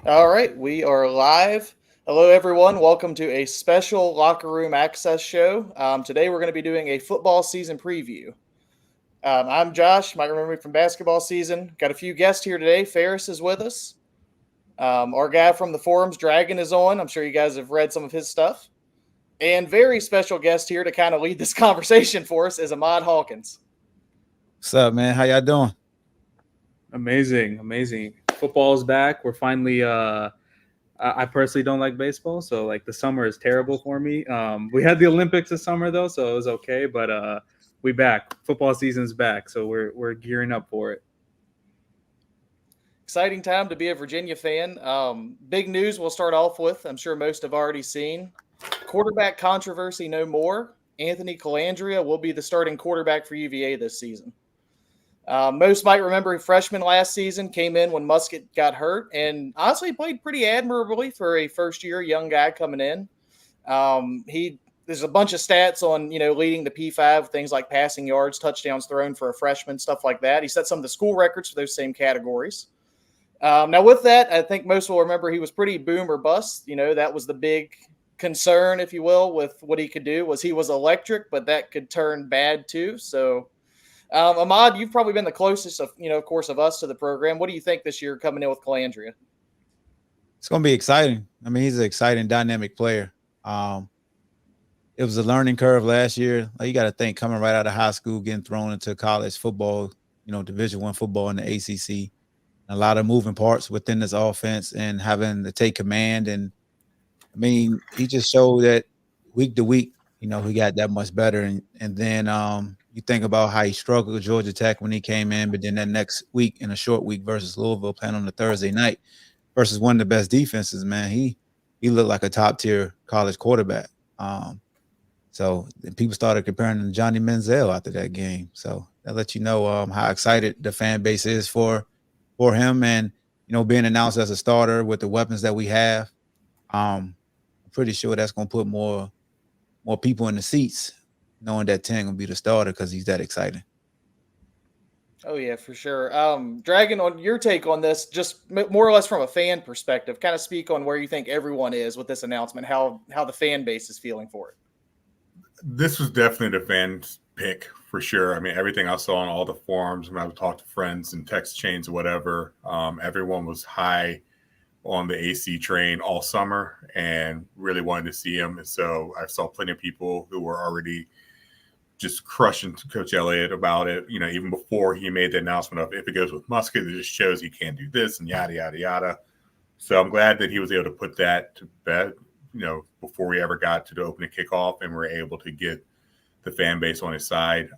All right, we are live. Hello, everyone. Welcome to a special locker room access show. Today, we're going to be doing a football season preview. I'm Josh. You might remember me from basketball season. Got a few guests here today. Ferris is with us. Our guy from the forums, Dragon, is on. I'm sure you guys have read some of his stuff. And very special guest here to kind of lead this conversation for us is Ahmad Hawkins. What's up, man? How y'all doing? Amazing, amazing. Football's back. We're finally I personally don't like baseball, so like the summer is terrible for me. We had the Olympics this summer though, so it was okay, but we back. Football season's back, so we're gearing up for it. Exciting time to be a Virginia fan. Big news we'll start off with. I'm sure most have already seen. Quarterback controversy no more. Anthony Calandria will be the starting quarterback for UVA this season. Most might remember freshman last season came in when Musket got hurt and honestly played pretty admirably for a first-year young guy coming in. There's a bunch of stats on leading the P5, things like passing yards, touchdowns thrown for a freshman, stuff like that. He set some of the school records for those same categories. Now, with that, I think most will remember he was pretty boom or bust. That was the big concern, if you will, with what he could do was he was electric, but that could turn bad too. So, Ahmad, you've probably been the closest of course, of us to the program. What do you think this year coming in with Calandria? It's gonna be exciting. I mean, he's an exciting, dynamic player. It was a learning curve last year. Like, you got to think coming right out of high school, getting thrown into college football, Division I football in the ACC. A lot of moving parts within this offense and having to take command. And I mean, he just showed that week to week, he got that much better. And then you think about how he struggled with Georgia Tech when he came in, but then that next week in a short week versus Louisville, playing on the Thursday night versus one of the best defenses, man, he looked like a top tier college quarterback. So then people started comparing him to Johnny Manziel after that game. So that lets you know how excited the fan base is for him, and being announced as a starter with the weapons that we have. I'm pretty sure that's going to put more people in the seats, knowing that 10 going to be the starter because he's that exciting. Oh yeah, for sure. Dragon, on your take on this, just more or less from a fan perspective, kind of speak on where you think everyone is with this announcement, how the fan base is feeling for it. This was definitely the fans' pick for sure. I mean, everything I saw on all the forums when I would talk to friends and text chains or whatever, everyone was high on the AC train all summer and really wanted to see him. And so I saw plenty of people who were already just crushing Coach Elliott about it, even before he made the announcement of if it goes with Musket, it just shows he can't do this and yada, yada, yada. So I'm glad that he was able to put that to bed, before we ever got to the opening kickoff and we're able to get the fan base on his side.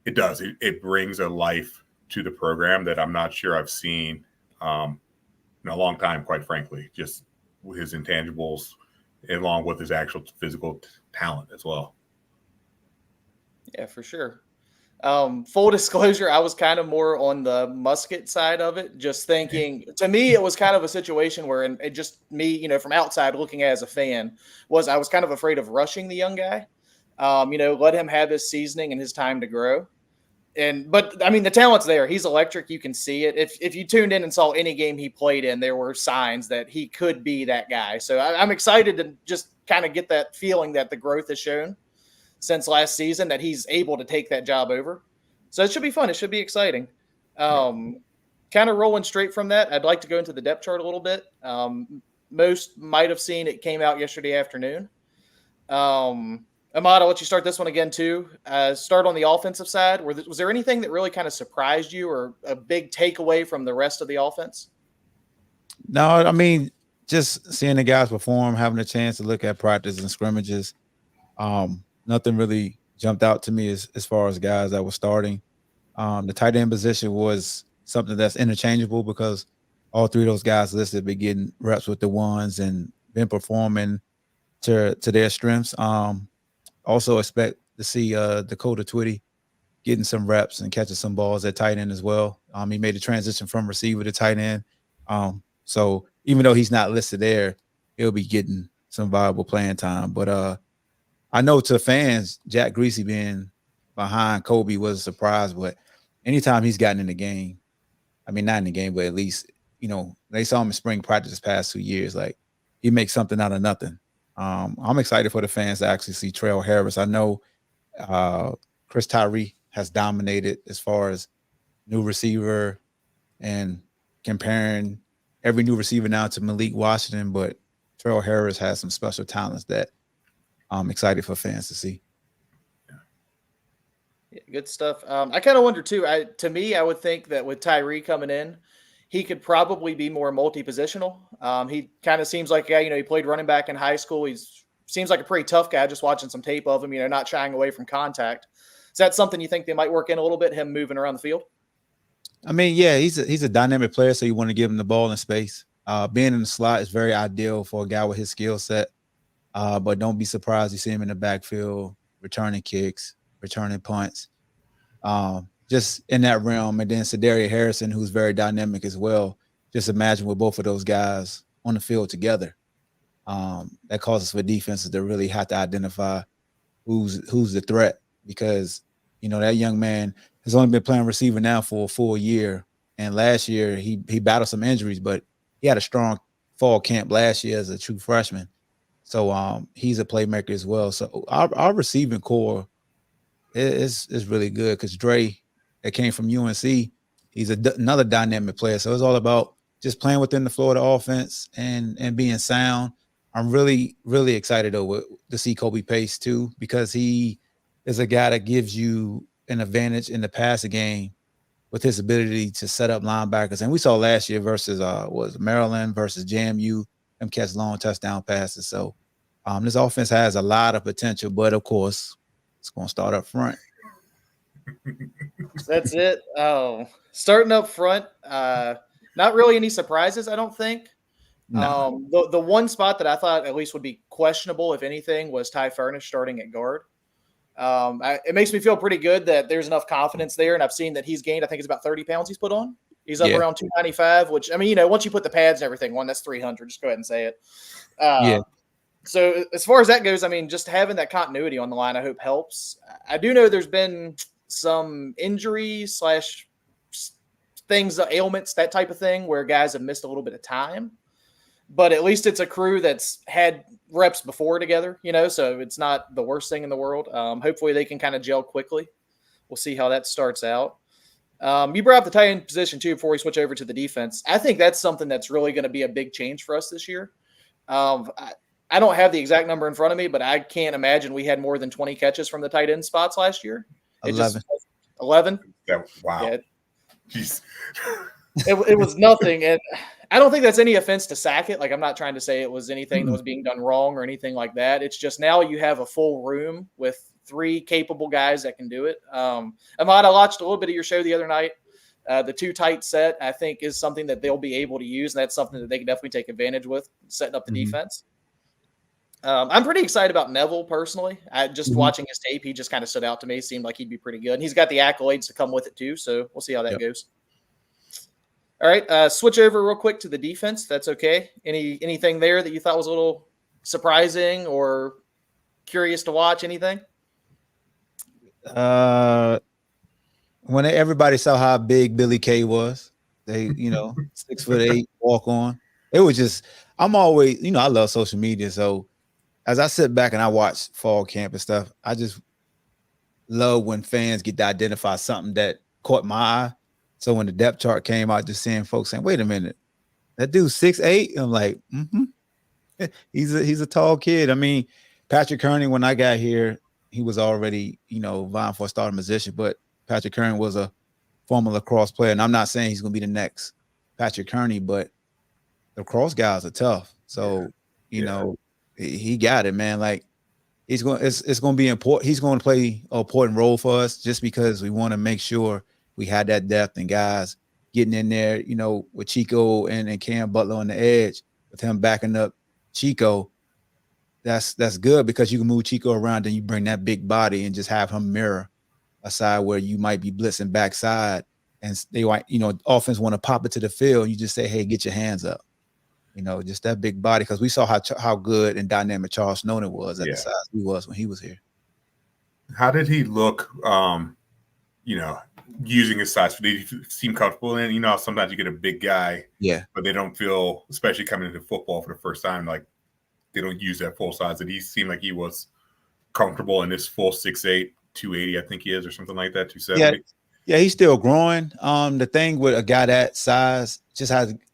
It does. It brings a life to the program that I'm not sure I've seen in a long time, quite frankly, just his intangibles along with his actual physical talent as well. Yeah, for sure. Full disclosure, I was kind of more on the Musket side of it, just thinking to me, it was kind of a situation where, and it just me, from outside looking at as a fan, I was kind of afraid of rushing the young guy. Let him have his seasoning and his time to grow. But I mean, the talent's there. He's electric. You can see it. If you tuned in and saw any game he played in, there were signs that he could be that guy. So I'm excited to just kind of get that feeling that the growth is shown since last season, that he's able to take that job over. So it should be fun. It should be exciting. Kind of rolling straight from that, I'd like to go into the depth chart a little bit. Most might have seen it came out yesterday afternoon. Ahmad, I'll let you start this one again too. Start on the offensive side. Was there anything that really kind of surprised you or a big takeaway from the rest of the offense? No, I mean, just seeing the guys perform, having a chance to look at practice and scrimmages. Nothing really jumped out to me as far as guys that were starting. The tight end position was something that's interchangeable because all three of those guys listed been getting reps with the ones and been performing to their strengths. Also expect to see Dakota Twitty getting some reps and catching some balls at tight end as well. He made a transition from receiver to tight end. So even though he's not listed there, he'll be getting some viable playing time. But I know to fans, Jack Greasy being behind Kobe was a surprise, but anytime he's gotten in the game, I mean, not in the game, but at least they saw him in spring practice this past 2 years. Like, he makes something out of nothing. I'm excited for the fans to actually see Trail Harris. I know Chris Tyree has dominated as far as new receiver and comparing every new receiver now to Malik Washington, but Trail Harris has some special talents that I'm excited for fans to see. Yeah, good stuff. I kind of wonder too. To me, I would think that with Tyree coming in, he could probably be more multi-positional. He kind of seems like a guy, he played running back in high school. Seems like a pretty tough guy, just watching some tape of him, not shying away from contact. Is that something you think they might work in a little bit, him moving around the field? I mean, yeah, he's a dynamic player, so you want to give him the ball in space. Being in the slot is very ideal for a guy with his skill set. But don't be surprised you see him in the backfield, returning kicks, returning punts, just in that realm. And then Sadaria Harrison, who's very dynamic as well. Just imagine with both of those guys on the field together. That causes for defenses to really have to identify who's the threat, because that young man has only been playing receiver now for a full year, and last year he battled some injuries, but he had a strong fall camp last year as a true freshman. So he's a playmaker as well. So our receiving core is really good, because Dre, that came from UNC, he's another dynamic player. So it's all about just playing within the flow of the offense and being sound. I'm really, really excited though to see Kobe Pace too, because he is a guy that gives you an advantage in the passing game with his ability to set up linebackers. And we saw last year versus Maryland versus JMU, them catch long touchdown passes. So this offense has a lot of potential, but of course it's going to start up front. That's it. Oh, starting up front, not really any surprises, I don't think. No. The one spot that I thought at least would be questionable, if anything, was Ty Furnish starting at guard. It makes me feel pretty good that there's enough confidence there, and I've seen that he's gained, I think it's about 30 pounds he's put on. He's up around 295, which, I mean, once you put the pads and everything on, that's 300. Just go ahead and say it. Yeah. So as far as that goes, I mean, just having that continuity on the line, I hope helps. I do know there's been some injuries / things, ailments, that type of thing, where guys have missed a little bit of time. But at least it's a crew that's had reps before together, so it's not the worst thing in the world. Hopefully they can kind of gel quickly. We'll see how that starts out. You brought up the tight end position too before we switch over to the defense. I think that's something that's really going to be a big change for us this year. I don't have the exact number in front of me, but I can't imagine we had more than 20 catches from the tight end spots last year. 11. 11? Wow. Yeah. Jeez. It was nothing. And I don't think that's any offense to Sackett. Like, I'm not trying to say it was anything that was being done wrong or anything like that. It's just now you have a full room with 3 capable guys that can do it. Ahmad, I watched a little bit of your show the other night. The 2 tight set, I think, is something that they'll be able to use, and that's something that they can definitely take advantage with, setting up the defense. I'm pretty excited about Neville personally. Watching his tape, he just kind of stood out to me. Seemed like he'd be pretty good. And he's got the accolades to come with it too, so we'll see how that goes. All right, switch over real quick to the defense. That's okay. Anything there that you thought was a little surprising or curious to watch? Anything? When everybody saw how big Billy Kay was, they 6'8" walk on. It was just, I'm always, I love social media, so as I sit back and I watch fall camp and stuff, I just love when fans get to identify something that caught my eye. So when the depth chart came out, just seeing folks saying, wait a minute, that dude's 6'8"? I'm like, he's a tall kid. I mean, Patrick Kearney, when I got here, he was already, vying for a starting position, but Patrick Kearney was a former lacrosse player. And I'm not saying he's going to be the next Patrick Kearney, but the lacrosse guys are tough. So, he got it, man. Like, it's going to be important. He's going to play an important role for us just because we want to make sure we had that depth and guys getting in there, with Chico and Cam Butler on the edge, with him backing up Chico. That's good because you can move Chico around and you bring that big body and just have him mirror a side where you might be blitzing backside and they might, offense want to pop it to the field. You just say, hey, get your hands up. Just that big body, because we saw how good and dynamic Charles Snowden was at the size he was when he was here. How did he look, using his size, but they seem comfortable. And you know, sometimes you get a big guy, but they don't feel, especially coming into football for the first time, like they don't use that full size. And he seemed like he was comfortable in this full 6'8", 280, I think he is, or something like that, 270. Yeah, he's still growing. The thing with a guy that size,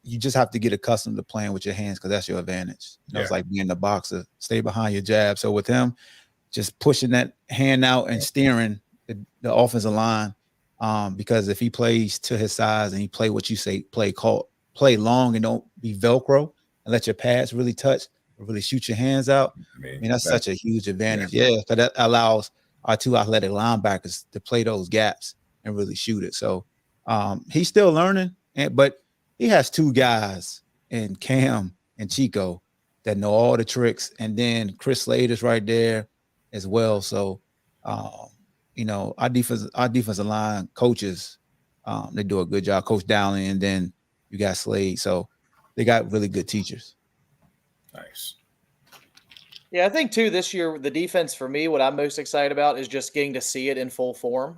you just have to get accustomed to playing with your hands because that's your advantage. You know, it's like being a boxer, stay behind your jab. So with him, just pushing that hand out and steering the offensive line, because if he plays to his size and he play what you say, play long and don't be Velcro and let your pads really touch, or really shoot your hands out. I mean, that's such a huge advantage. Because that allows our two athletic linebackers to play those gaps and really shoot it. So he's still learning, but he has two guys in Cam and Chico that know all the tricks. And then Chris Slade is right there as well. So, you know, our defensive line coaches, they do a good job. Coach Dowling, and then you got Slade. So they got really good teachers. Nice. Yeah, I think too this year the defense for me, what I'm most excited about is just getting to see it in full form.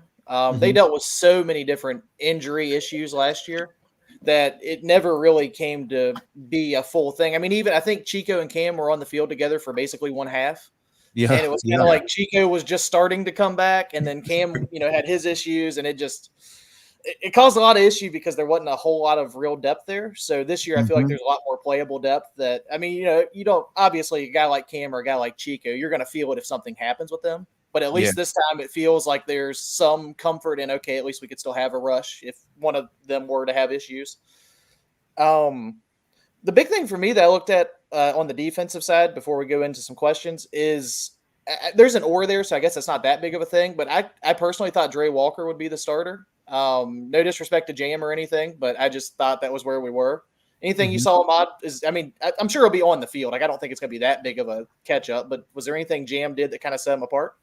They dealt with so many different injury issues last year that it never really came to be a full thing. I mean, even I think Chico and Cam were on the field together for basically one half. Yeah, and it was kind of like Chico was just starting to come back, and then Cam, you know, had his issues, and it caused a lot of issue because there wasn't a whole lot of real depth there. So this year, I feel like there's a lot more playable depth. That I mean, you know, you don't obviously a guy like Cam or a guy like Chico, you're going to feel it if something happens with them. But at least this time, it feels like there's some comfort in, okay, at least we could still have a rush if one of them were to have issues. The big thing for me that I looked at on the defensive side before we go into some questions is there's an or there, so I guess it's not that big of a thing. But I personally thought Dre Walker would be the starter. No disrespect to Jam or anything, but I just thought that was where we were. Anything you saw, Ahmad, I'm sure he'll be on the field. Like, I don't think it's going to be that big of a catch up, but was there anything Jam did that kind of set him apart?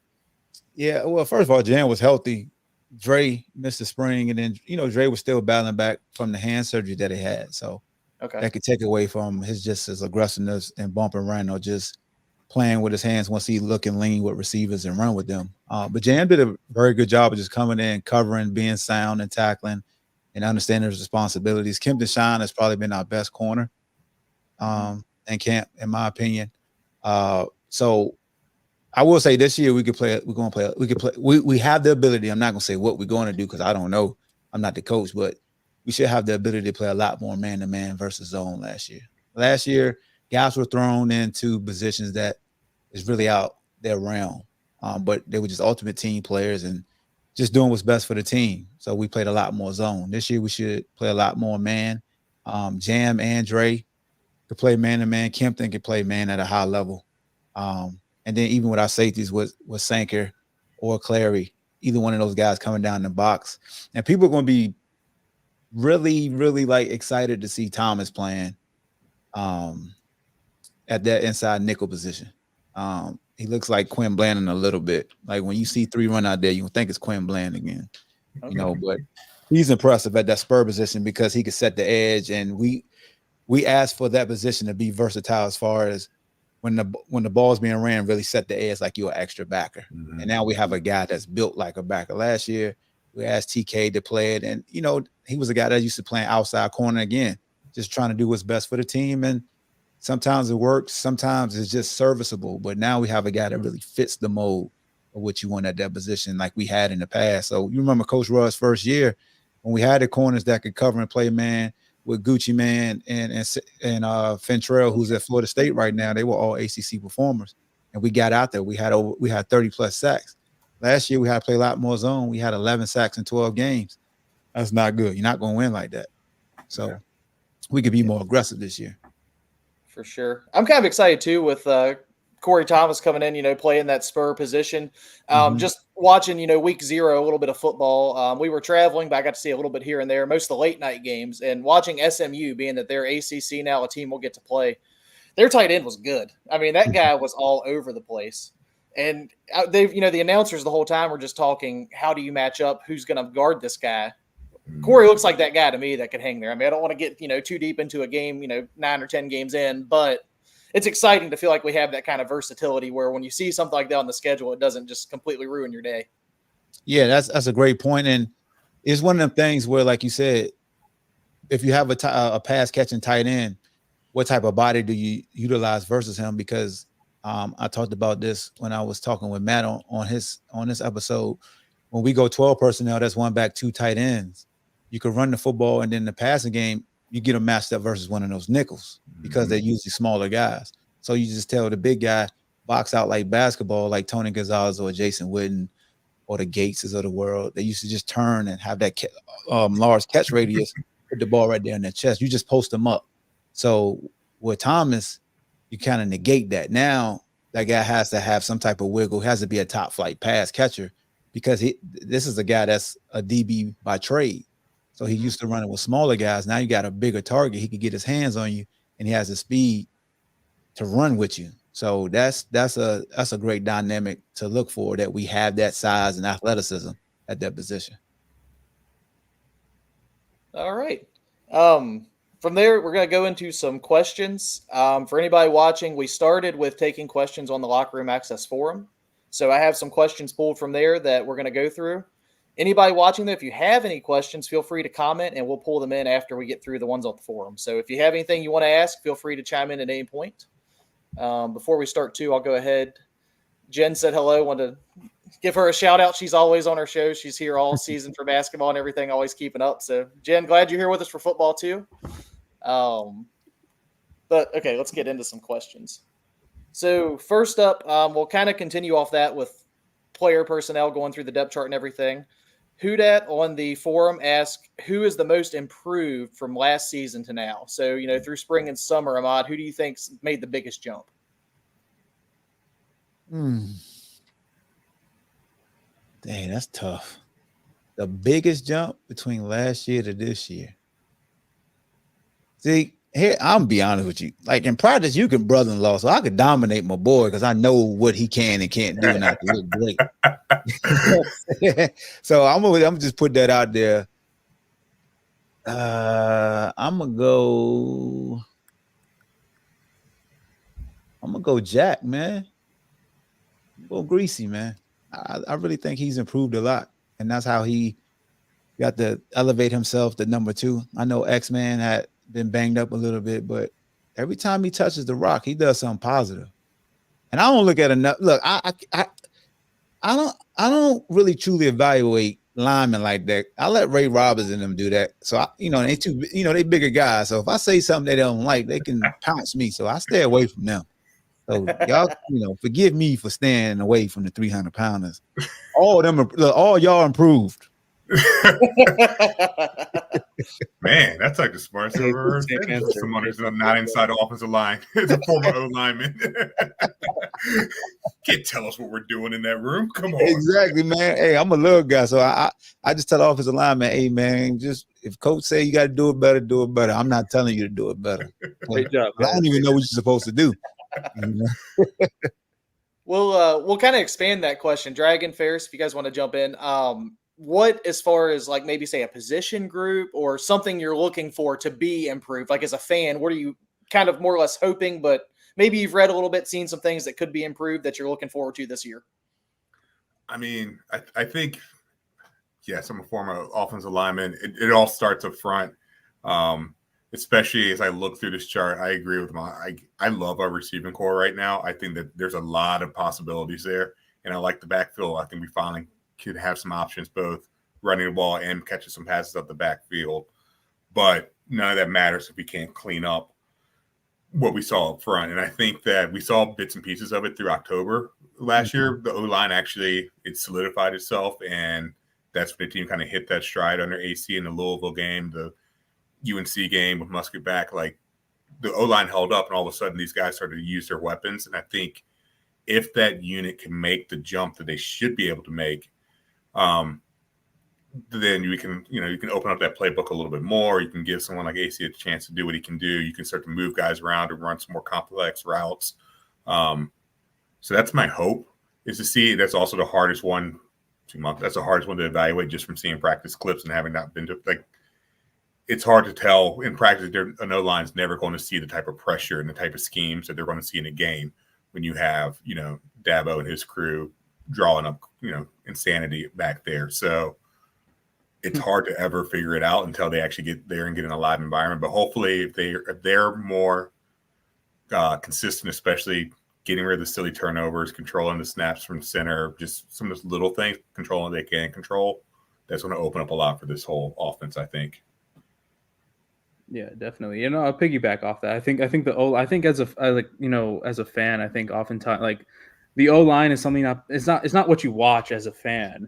Yeah, well, first of all, Jam was healthy. Dre missed the spring, and then, you know, Dre was still battling back from the hand surgery that he had. So that could take away from his aggressiveness and bump and run, or just playing with his hands once he look and lean with receivers and run with them. But Jam did a very good job of just coming in, covering, being sound and tackling and understanding his responsibilities. Kim Deshawn has probably been our best corner in camp, in my opinion. So I will say this year we have the ability. I'm not going to say what we're going to do because I don't know. I'm not the coach, but we should have the ability to play a lot more man-to-man versus zone last year. Last year, guys were thrown into positions that is really out their realm, but they were just ultimate team players and just doing what's best for the team. So we played a lot more zone. This year we should play a lot more man. Jam and Dre could play man-to-man. Kempton could play man at a high level. And then even with our safeties with Sanker or Clary, either one of those guys coming down the box. And people are going to be really, really like excited to see Thomas playing at that inside nickel position. He looks like Quinn Blandon a little bit. Like when you see three run out there, you think it's Quinn Blandon again. You know, but he's impressive at that spur position because he could set the edge. And we asked for that position to be versatile as far as when the ball's being ran, really set the edge like you're an extra backer. And now we have a guy that's built like a backer. Last year, we asked TK to play it. And, you know, he was a guy that used to play outside corner again, just trying to do what's best for the team. And sometimes it works. Sometimes it's just serviceable. But now we have a guy that really fits the mold of what you want at that position like we had in the past. So you remember Coach Rudd's first year when we had the corners that could cover and play man with Gucci Man and Fentrell, who's at Florida State right now. They were all ACC performers. And we got out there. We had 30-plus sacks. Last year, we had to play a lot more zone. We had 11 sacks in 12 games. That's not good. You're not going to win like that. So we could be more aggressive this year. For sure. I'm kind of excited, too, with Corey Thomas coming in, you know, playing that spur position. Just watching, you know, week 0, a little bit of football. We were traveling, but I got to see a little bit here and there, most of the late night games, and watching SMU, being that they're ACC now, a team will get to play. Their tight end was good. I mean, that guy was all over the place. And they've, you know, the announcers the whole time were just talking, how do you match up? Who's going to guard this guy? Corey looks like that guy to me that could hang there. I mean, I don't want to get, you know, too deep into a game, you know, 9 or 10 games in, but it's exciting to feel like we have that kind of versatility where when you see something like that on the schedule, it doesn't just completely ruin your day. Yeah, that's a great point. And it's one of them things where, like you said, if you have a pass catching tight end, what type of body do you utilize versus him? Because I talked about this when I was talking with Matt on this episode. When we go 12 personnel, that's one back, two tight ends. You can run the football, and then the passing game, you get them matched up versus one of those nickels because they're usually smaller guys. So you just tell the big guy, box out like basketball, like Tony Gonzalez or Jason Witten or the Gateses of the world. They used to just turn and have that large catch radius, put the ball right there in their chest. You just post them up. So with Thomas, you kind of negate that. Now that guy has to have some type of wiggle, has to be a top flight pass catcher because this is a guy that's a DB by trade. So he used to running with smaller guys. Now you got a bigger target. He can get his hands on you, and he has the speed to run with you. So that's a great dynamic to look for, that we have that size and athleticism at that position. All right. From there, we're going to go into some questions. For anybody watching, we started with taking questions on the Locker Room Access Forum. So I have some questions pulled from there that we're going to go through. Anybody watching, though, if you have any questions, feel free to comment, and we'll pull them in after we get through the ones on the forum. So if you have anything you want to ask, feel free to chime in at any point. Before we start, too, I'll go ahead. Jen said hello. Want to give her a shout out. She's always on our show. She's here all season for basketball and everything, always keeping up. So, Jen, glad you're here with us for football, too. But, okay, let's get into some questions. So, first up, we'll kind of continue off that with player personnel going through the depth chart and everything. Hudat on the forum asked, who is the most improved from last season to now? So, through spring and summer, Ahmad, who do you think's made the biggest jump? Dang, that's tough. The biggest jump between last year to this year. See, here, I'm be honest with you. Like in practice, you can brother-in-law, so I could dominate my boy because I know what he can and can't do, and I can look great. So I'm gonna just put that out there. I'm gonna go Jack, man. Go Greasy, man. I really think he's improved a lot, and that's how he got to elevate himself to number 2. I know X-Man had been banged up a little bit, but every time he touches the rock, he does something positive. And I don't look at enough. Look, I don't really truly evaluate linemen like that. I let Ray Roberts and them do that. So they bigger guys. So if I say something they don't like, they can pounce me. So I stay away from them. So y'all, forgive me for staying away from the 300-pounders. All y'all improved. Man, that's like the smartest I've ever heard. Someone who's not inside the offensive line. It's a former O-lineman. Can't tell us what we're doing in that room. Come on. Exactly, man. Hey, I'm a little guy, so I just tell the offensive lineman, hey, man, just if coach say you got to do it better, do it better. I'm not telling you to do it better. Great job. I don't even know what you're supposed to do. We'll kind of expand that question. Dragon, Ferris, if you guys want to jump in. What, as far as like maybe say a position group or something you're looking for to be improved, like as a fan, what are you kind of more or less hoping, but maybe you've read a little bit, seen some things that could be improved that you're looking forward to this year? I mean, I think, yes, I'm a former offensive lineman. It all starts up front, especially as I look through this chart. I agree with I love our receiving core right now. I think that there's a lot of possibilities there, and I like the backfield. I think we finally could have some options, both running the ball and catching some passes up the backfield. But none of that matters if we can't clean up what we saw up front. And I think that we saw bits and pieces of it through October last year. The O-line actually, it solidified itself, and that's when the team kind of hit that stride under AC in the Louisville game, the UNC game with Musket back. Like, the O-line held up, and all of a sudden these guys started to use their weapons. And I think if that unit can make the jump that they should be able to make, then you can open up that playbook a little bit more. You can give someone like AC a chance to do what he can do. You can start to move guys around and run some more complex routes. So that's my hope, is to see. That's also the hardest one. 2 months. That's the hardest one to evaluate just from seeing practice clips and having not been to, like, it's hard to tell in practice. An O-line is never going to see the type of pressure and the type of schemes that they're going to see in a game when you have, Dabo and his crew drawing up, insanity back there. So it's hard to ever figure it out until they actually get there and get in a live environment. But hopefully, if they're more consistent, especially getting rid of the silly turnovers, controlling the snaps from center, just some of those little things, controlling they can control, that's going to open up a lot for this whole offense, I think. Yeah, definitely. You know, I'll piggyback off that. I think I think as a fan, I think oftentimes like the O line is something that it's not what you watch as a fan,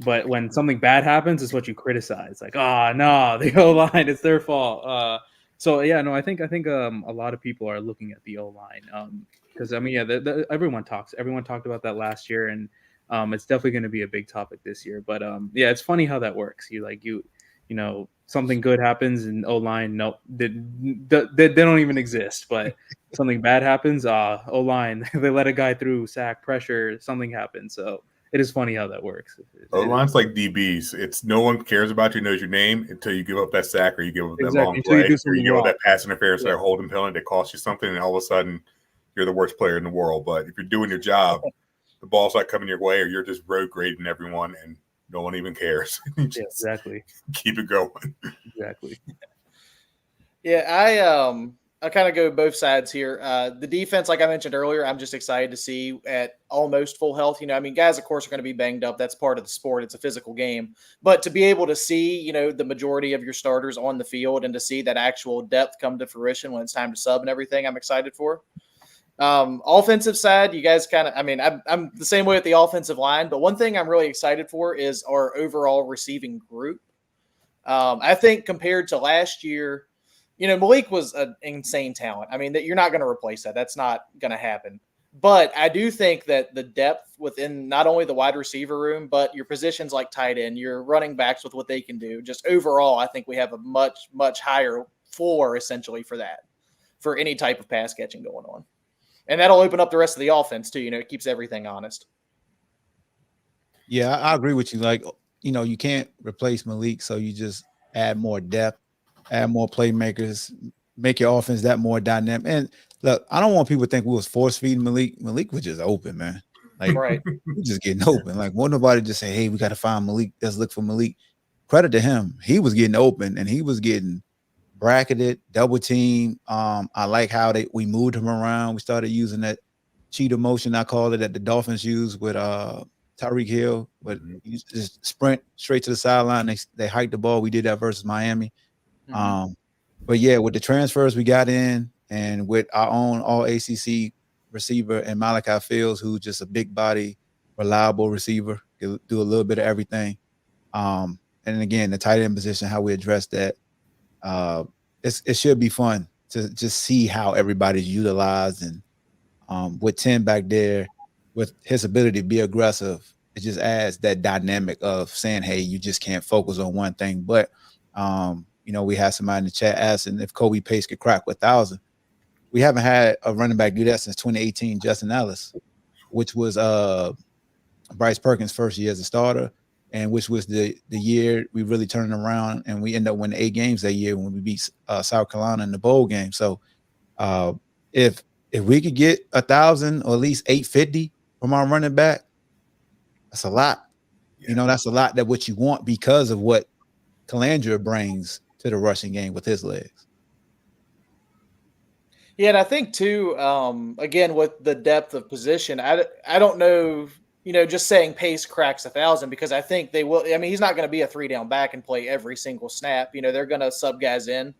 but when something bad happens, it's what you criticize. Like, no, the O line, it's their fault. So yeah, no, I think a lot of people are looking at the O line because I mean, yeah, everyone talked about that last year, and it's definitely going to be a big topic this year. But yeah, it's funny how that works. You know, something good happens and O-line, nope, they don't even exist. But something bad happens, O-line, they let a guy through, sack, pressure, something happens. So it is funny how that works. O-line's like DBs. It's no one cares about you, knows your name until you give up that sack or you give up that long play or you give up that pass interference or holding penalty that costs you something, and all of a sudden you're the worst player in the world. But if you're doing your job, the ball's not coming your way, or you're just road grading everyone and no one even cares. Yeah, exactly. Keep it going. Exactly. Yeah, I kind of go both sides here. The defense, like I mentioned earlier, I'm just excited to see at almost full health. You know, I mean, guys, of course, are going to be banged up. That's part of the sport. It's a physical game. But to be able to see, you know, the majority of your starters on the field and to see that actual depth come to fruition when it's time to sub and everything, I'm excited for. Offensive side, you guys kind of, I mean, I'm the same way with the offensive line, but one thing I'm really excited for is our overall receiving group. I think compared to last year, you know, Malik was an insane talent. I mean, that you're not going to replace that. That's not going to happen. But I do think that the depth within not only the wide receiver room, but your positions like tight end, your running backs with what they can do, just overall, I think we have a much, much higher floor essentially for that, for any type of pass catching going on. And that'll open up the rest of the offense too. You know, it keeps everything honest. Yeah, I agree with you. Like, you know, you can't replace Malik, so you just add more depth, add more playmakers, make your offense that more dynamic. And look, I don't want people to think we was force feeding Malik. Malik was just open, man. Like, right. we just getting open. Like, won't nobody just say, hey, we got to find Malik. Let's look for Malik. Credit to him. He was getting open and he was getting bracketed, double team. I like how we moved him around. We started using that cheetah motion, I call it, that the Dolphins use with Tyreek Hill, but you just sprint straight to the sideline. They hiked the ball. We did that versus Miami. But yeah, with the transfers we got in and with our own all ACC receiver and Malachi Fields, who's just a big body, reliable receiver, do a little bit of everything. And again, the tight end position, how we address that. It should be fun to just see how everybody's utilized, and with Tim back there, with his ability to be aggressive, it just adds that dynamic of saying, hey, you just can't focus on one thing. But you know, we had somebody in the chat asking if Kobe Pace could crack 1,000. We haven't had a running back do that since 2018, Justin Ellis, which was Bryce Perkins' first year as a starter, and which was the year we really turned around, and we ended up winning 8 games that year when we beat South Carolina in the bowl game. So if we could get 1,000 or at least 850 from our running back, that's a lot. Yeah. You know, that's a lot that what you want because of what Calandra brings to the rushing game with his legs. Yeah, and I think too, again, with the depth of position, I don't know, you know, just saying Pace cracks 1,000 because I think they will. I mean, he's not going to be a 3-down back and play every single snap. You know, they're going to sub guys in.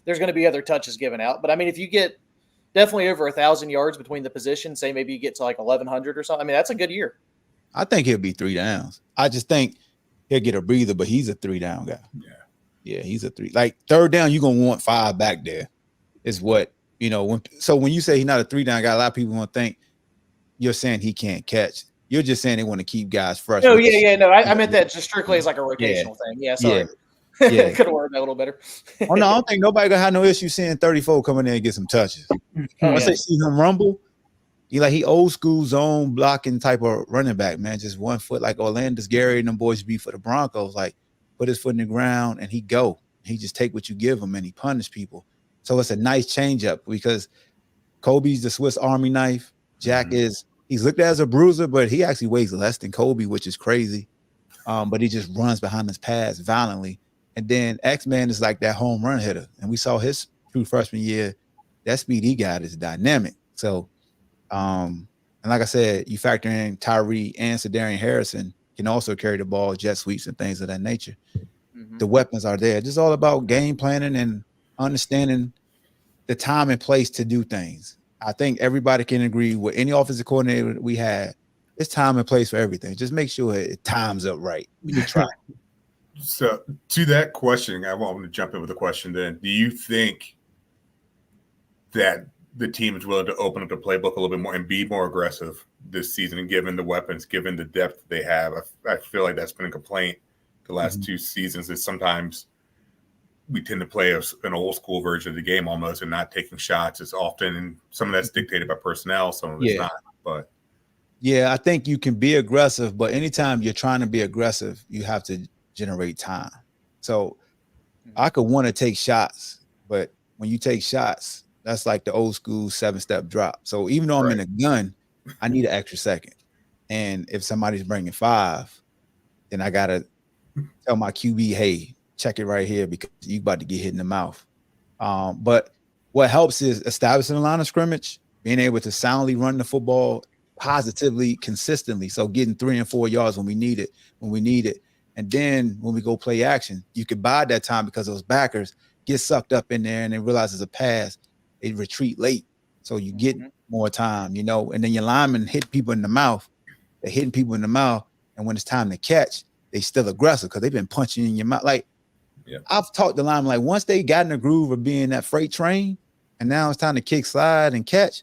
There's going to be other touches given out. But I mean, if you get definitely over 1,000 yards between the positions, say maybe you get to like 1,100 or something, I mean, that's a good year. I think he'll be 3 downs. I just think he'll get a breather, but he's a 3-down guy. Yeah, he's a 3. Like 3rd down, you're going to want 5 back there is what, you know. When you say he's not a 3-down guy, a lot of people want to think you're saying he can't catch. You're just saying they want to keep guys fresh. No, no, I meant that just strictly as like a rotational thing. Yeah, sorry. Yeah. Could have worded that a little better. Oh, no, I don't think nobody going to have no issue seeing 34 coming in and get some touches. Once they see him rumble, he old school zone blocking type of running back, man. Just 1 foot like Orlando's Gary and them boys be for the Broncos. Like, put his foot in the ground and he go. He just take what you give him and he punish people. So it's a nice change up because Kobe's the Swiss Army knife. Jack he's looked at as a bruiser, but he actually weighs less than Kobe, which is crazy. but he just runs behind his pads violently. And then X-Man is like that home run hitter. And we saw his true freshman year, that speed he got is dynamic. So, and like I said, you factor in Tyree and Sedarian Harrison can also carry the ball, jet sweeps and things of that nature. Mm-hmm. The weapons are there. It's all about game planning and understanding the time and place to do things. I think everybody can agree with any offensive coordinator we had. It's time and place for everything. Just make sure it times up right when you try. So to that question, I want to jump in with a question then. Do you think that the team is willing to open up the playbook a little bit more and be more aggressive this season, and given the weapons, given the depth they have? I feel like that's been a complaint the last 2 seasons, is sometimes we tend to play an old school version of the game almost and not taking shots as often. And some of that's dictated by personnel, some of it's not. But yeah, I think you can be aggressive, but anytime you're trying to be aggressive, you have to generate time. So I could want to take shots, but when you take shots, that's like the old school 7-step drop. So even though I'm in a gun, I need an extra second. And if somebody's bringing 5, then I got to tell my QB, hey, check it right here because you about to get hit in the mouth. But what helps is establishing a line of scrimmage, being able to soundly run the football positively, consistently. So getting 3 and 4 yards when we need it. And then when we go play action, you can buy that time because those backers get sucked up in there and they realize it's a pass. They retreat late. So you get more time, and then your linemen hit people in the mouth. They're hitting people in the mouth. And when it's time to catch, they still aggressive because they've been punching in your mouth. Like, I've talked to linemen, like once they got in the groove of being that freight train and now it's time to kick, slide, and catch,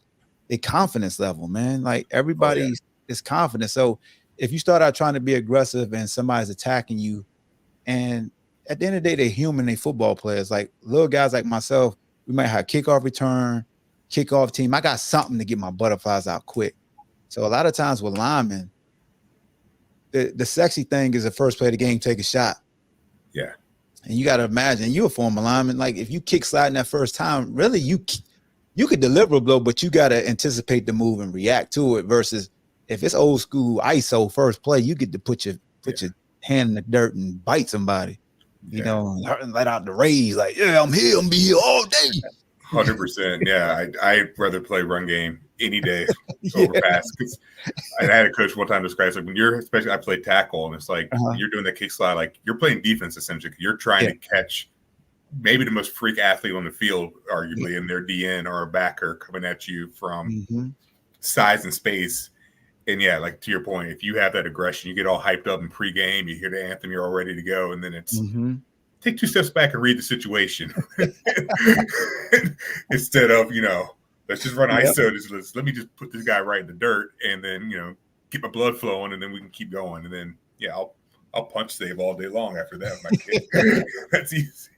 their confidence level, man. Like everybody is confident. So if you start out trying to be aggressive and somebody's attacking you, and at the end of the day, they're human, they football players. Like little guys like myself, we might have kickoff return, kickoff team. I got something to get my butterflies out quick. So a lot of times with linemen, the sexy thing is the first play of the game, take a shot. Yeah. And you got to imagine, you're a former lineman. Like if you kick sliding that first time, really you could deliver a blow, but you got to anticipate the move and react to it. Versus if it's old school ISO first play, you get to put your hand in the dirt and bite somebody, and let out the rays. Like, I'm here, I'm be here all day. 100%. Yeah, I'd rather play run game any day over pass. Because I had a coach one time describe like when you're, especially I play tackle, and it's like you're doing the kick slide, like you're playing defense essentially. You're trying to catch maybe the most freak athlete on the field, arguably, in their DN or a backer coming at you from size and space. And like to your point, if you have that aggression, you get all hyped up in pregame, you hear the anthem, you're all ready to go, and then it's take 2 steps back and read the situation instead of let's just run ISO. Let me just put this guy right in the dirt, and then get my blood flowing, and then we can keep going. And then I'll punch save all day long after that. My kid, that's easy.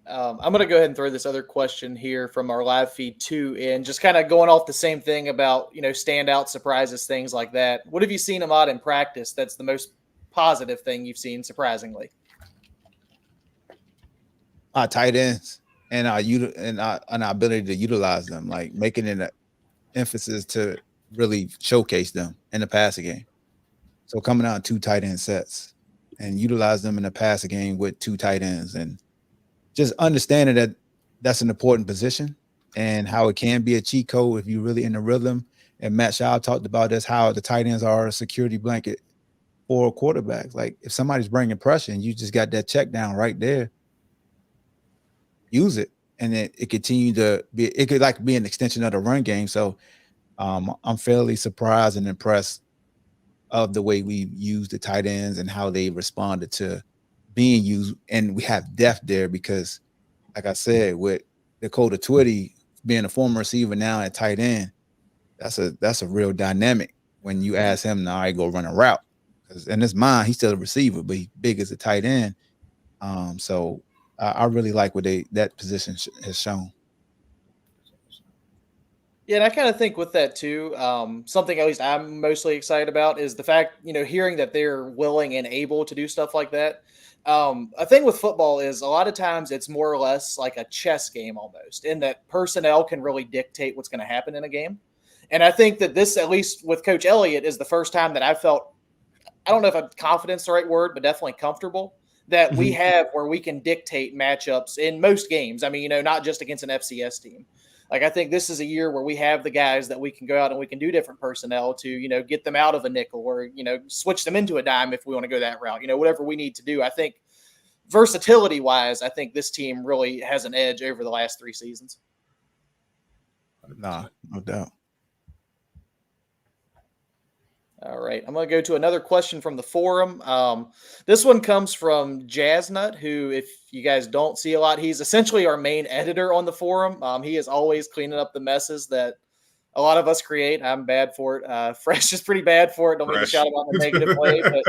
I'm going to go ahead and throw this other question here from our live feed too, and just kind of going off the same thing about, standout surprises, things like that. What have you seen Ahmad in practice that's the most positive thing you've seen, surprisingly? Our tight ends and our ability to utilize them, like making an emphasis to really showcase them in the passing game. So coming out in 2 tight end sets and utilize them in the passing game with 2 tight ends, and just understanding that that's an important position and how it can be a cheat code if you're really in the rhythm. And Matt Shaw talked about this, how the tight ends are a security blanket for quarterbacks. Like if somebody's bringing pressure and you just got that check down right there, use it. And it continue to be, it could like be an extension of the run game. So I'm fairly surprised and impressed of the way we use the tight ends and how they responded to being used. And we have depth there because, like I said, with Dakota Twitty being a former receiver now at tight end, that's a real dynamic when you ask him, now I go run a route. Because in his mind, he's still a receiver, but he's big as a tight end. So I really like what that position has shown. Yeah, and I kind of think with that too, something at least I'm mostly excited about is the fact, hearing that they're willing and able to do stuff like that. A thing with football is a lot of times it's more or less like a chess game almost, in that personnel can really dictate what's going to happen in a game. And I think that this, at least with Coach Elliott, is the first time that I felt I don't know if confidence is the right word, but definitely comfortable that we have where we can dictate matchups in most games. I mean, not just against an FCS team. Like, I think this is a year where we have the guys that we can go out and we can do different personnel to, get them out of a nickel or, switch them into a dime if we want to go that route, whatever we need to do. I think versatility wise, I think this team really has an edge over the last 3 seasons. Nah, no doubt. All right. I'm going to go to another question from the forum. This one comes from Jazznut, who, if you guys don't see a lot, he's essentially our main editor on the forum. He is always cleaning up the messes that a lot of us create. I'm bad for it. Fresh is pretty bad for it. Don't mean to shout about the negative way, but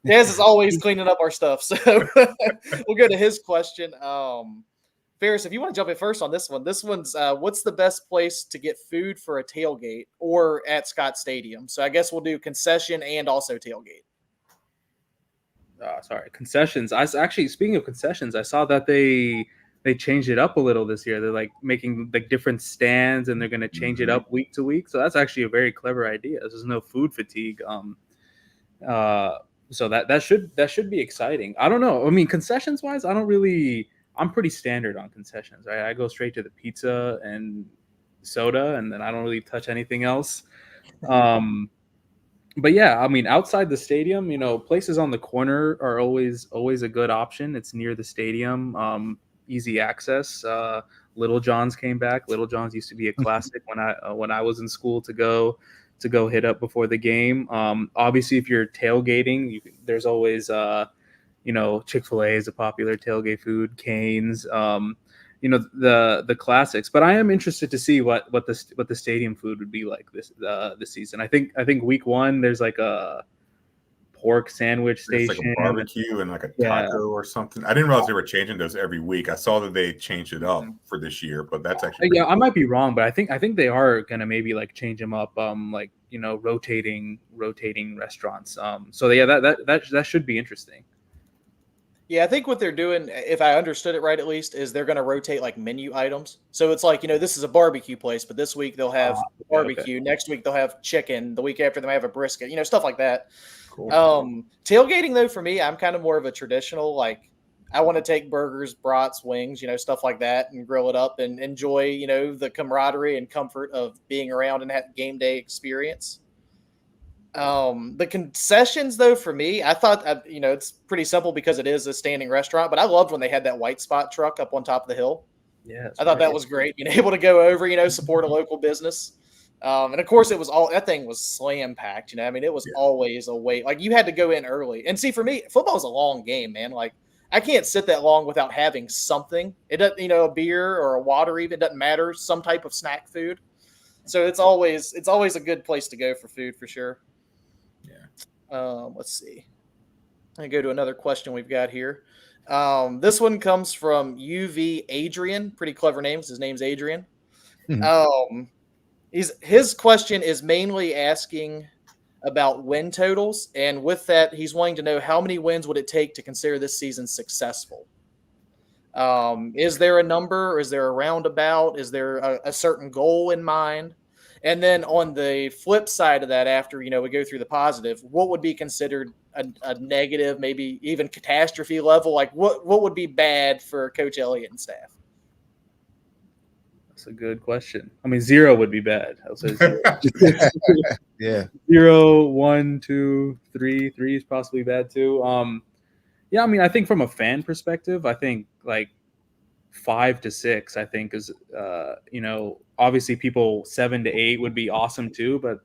Jazz is always cleaning up our stuff. So we'll go to his question. Ferris, if you want to jump in first on this one's what's the best place to get food for a tailgate or at Scott Stadium? So I guess we'll do concession and also tailgate. Concessions. Speaking of concessions, I saw that they changed it up a little this year. They're like making like different stands, and they're going to change it up week to week. So that's actually a very clever idea. There's no food fatigue. So that should be exciting. I don't know. I mean, concessions wise, I'm pretty standard on concessions. Right? I go straight to the pizza and soda, and then I don't really touch anything else. But yeah, I mean, outside the stadium, places on the corner are always a good option. It's near the stadium, easy access. Little John's came back. Little John's used to be a classic when I was in school to go hit up before the game. Obviously, if you're tailgating, there's always Chick-fil-A is a popular tailgate food, Cane's, the classics. But I am interested to see what the stadium food would be like this season. I think week 1 there's like a pork sandwich station, like a barbecue and like a taco or something. I didn't realize they were changing those every week. I saw that they changed it up for this year, but that's actually I might be wrong, but I think they are gonna maybe like change them up, rotating restaurants. So yeah, that should be interesting. Yeah, I think what they're doing, if I understood it right at least, is they're going to rotate like menu items. So it's like, this is a barbecue place, but this week they'll have barbecue. Okay. Next week they'll have chicken. The week after they might have a brisket, stuff like that. Cool. Tailgating, though, for me, I'm kind of more of a traditional, like, I want to take burgers, brats, wings, stuff like that, and grill it up and enjoy, the camaraderie and comfort of being around and that game day experience. The concessions, though, for me, I thought, it's pretty simple because it is a standing restaurant, but I loved when they had that white spot truck up on top of the hill. Yeah, I thought that was great, being able to go over, support a local business. And of course, that thing was slam packed. I mean, it was always a wait. Like, you had to go in early. And see, for me, football is a long game, man. Like, I can't sit that long without having something. It doesn't, a beer or a water, even, it doesn't matter. Some type of snack food. So it's always a good place to go for food for sure. Let's see. I go to another question we've got here. This one comes from UV Adrian. Pretty clever name because his name's Adrian. Mm-hmm. His question is mainly asking about win totals, and with that, he's wanting to know how many wins would it take to consider this season successful. Is there a number? Is there a roundabout? Is there a certain goal in mind? And then on the flip side of that, after, we go through the positive, what would be considered a negative, maybe even catastrophe level? Like what would be bad for Coach Elliott and staff? That's a good question. I mean, 0 would be bad. I'll say 0. Yeah. 0, 1, 2, 3. 3 is possibly bad too. Yeah, I mean, I think from a fan perspective, I think like 5 to 6, I think is, obviously people 7 to 8 would be awesome too, but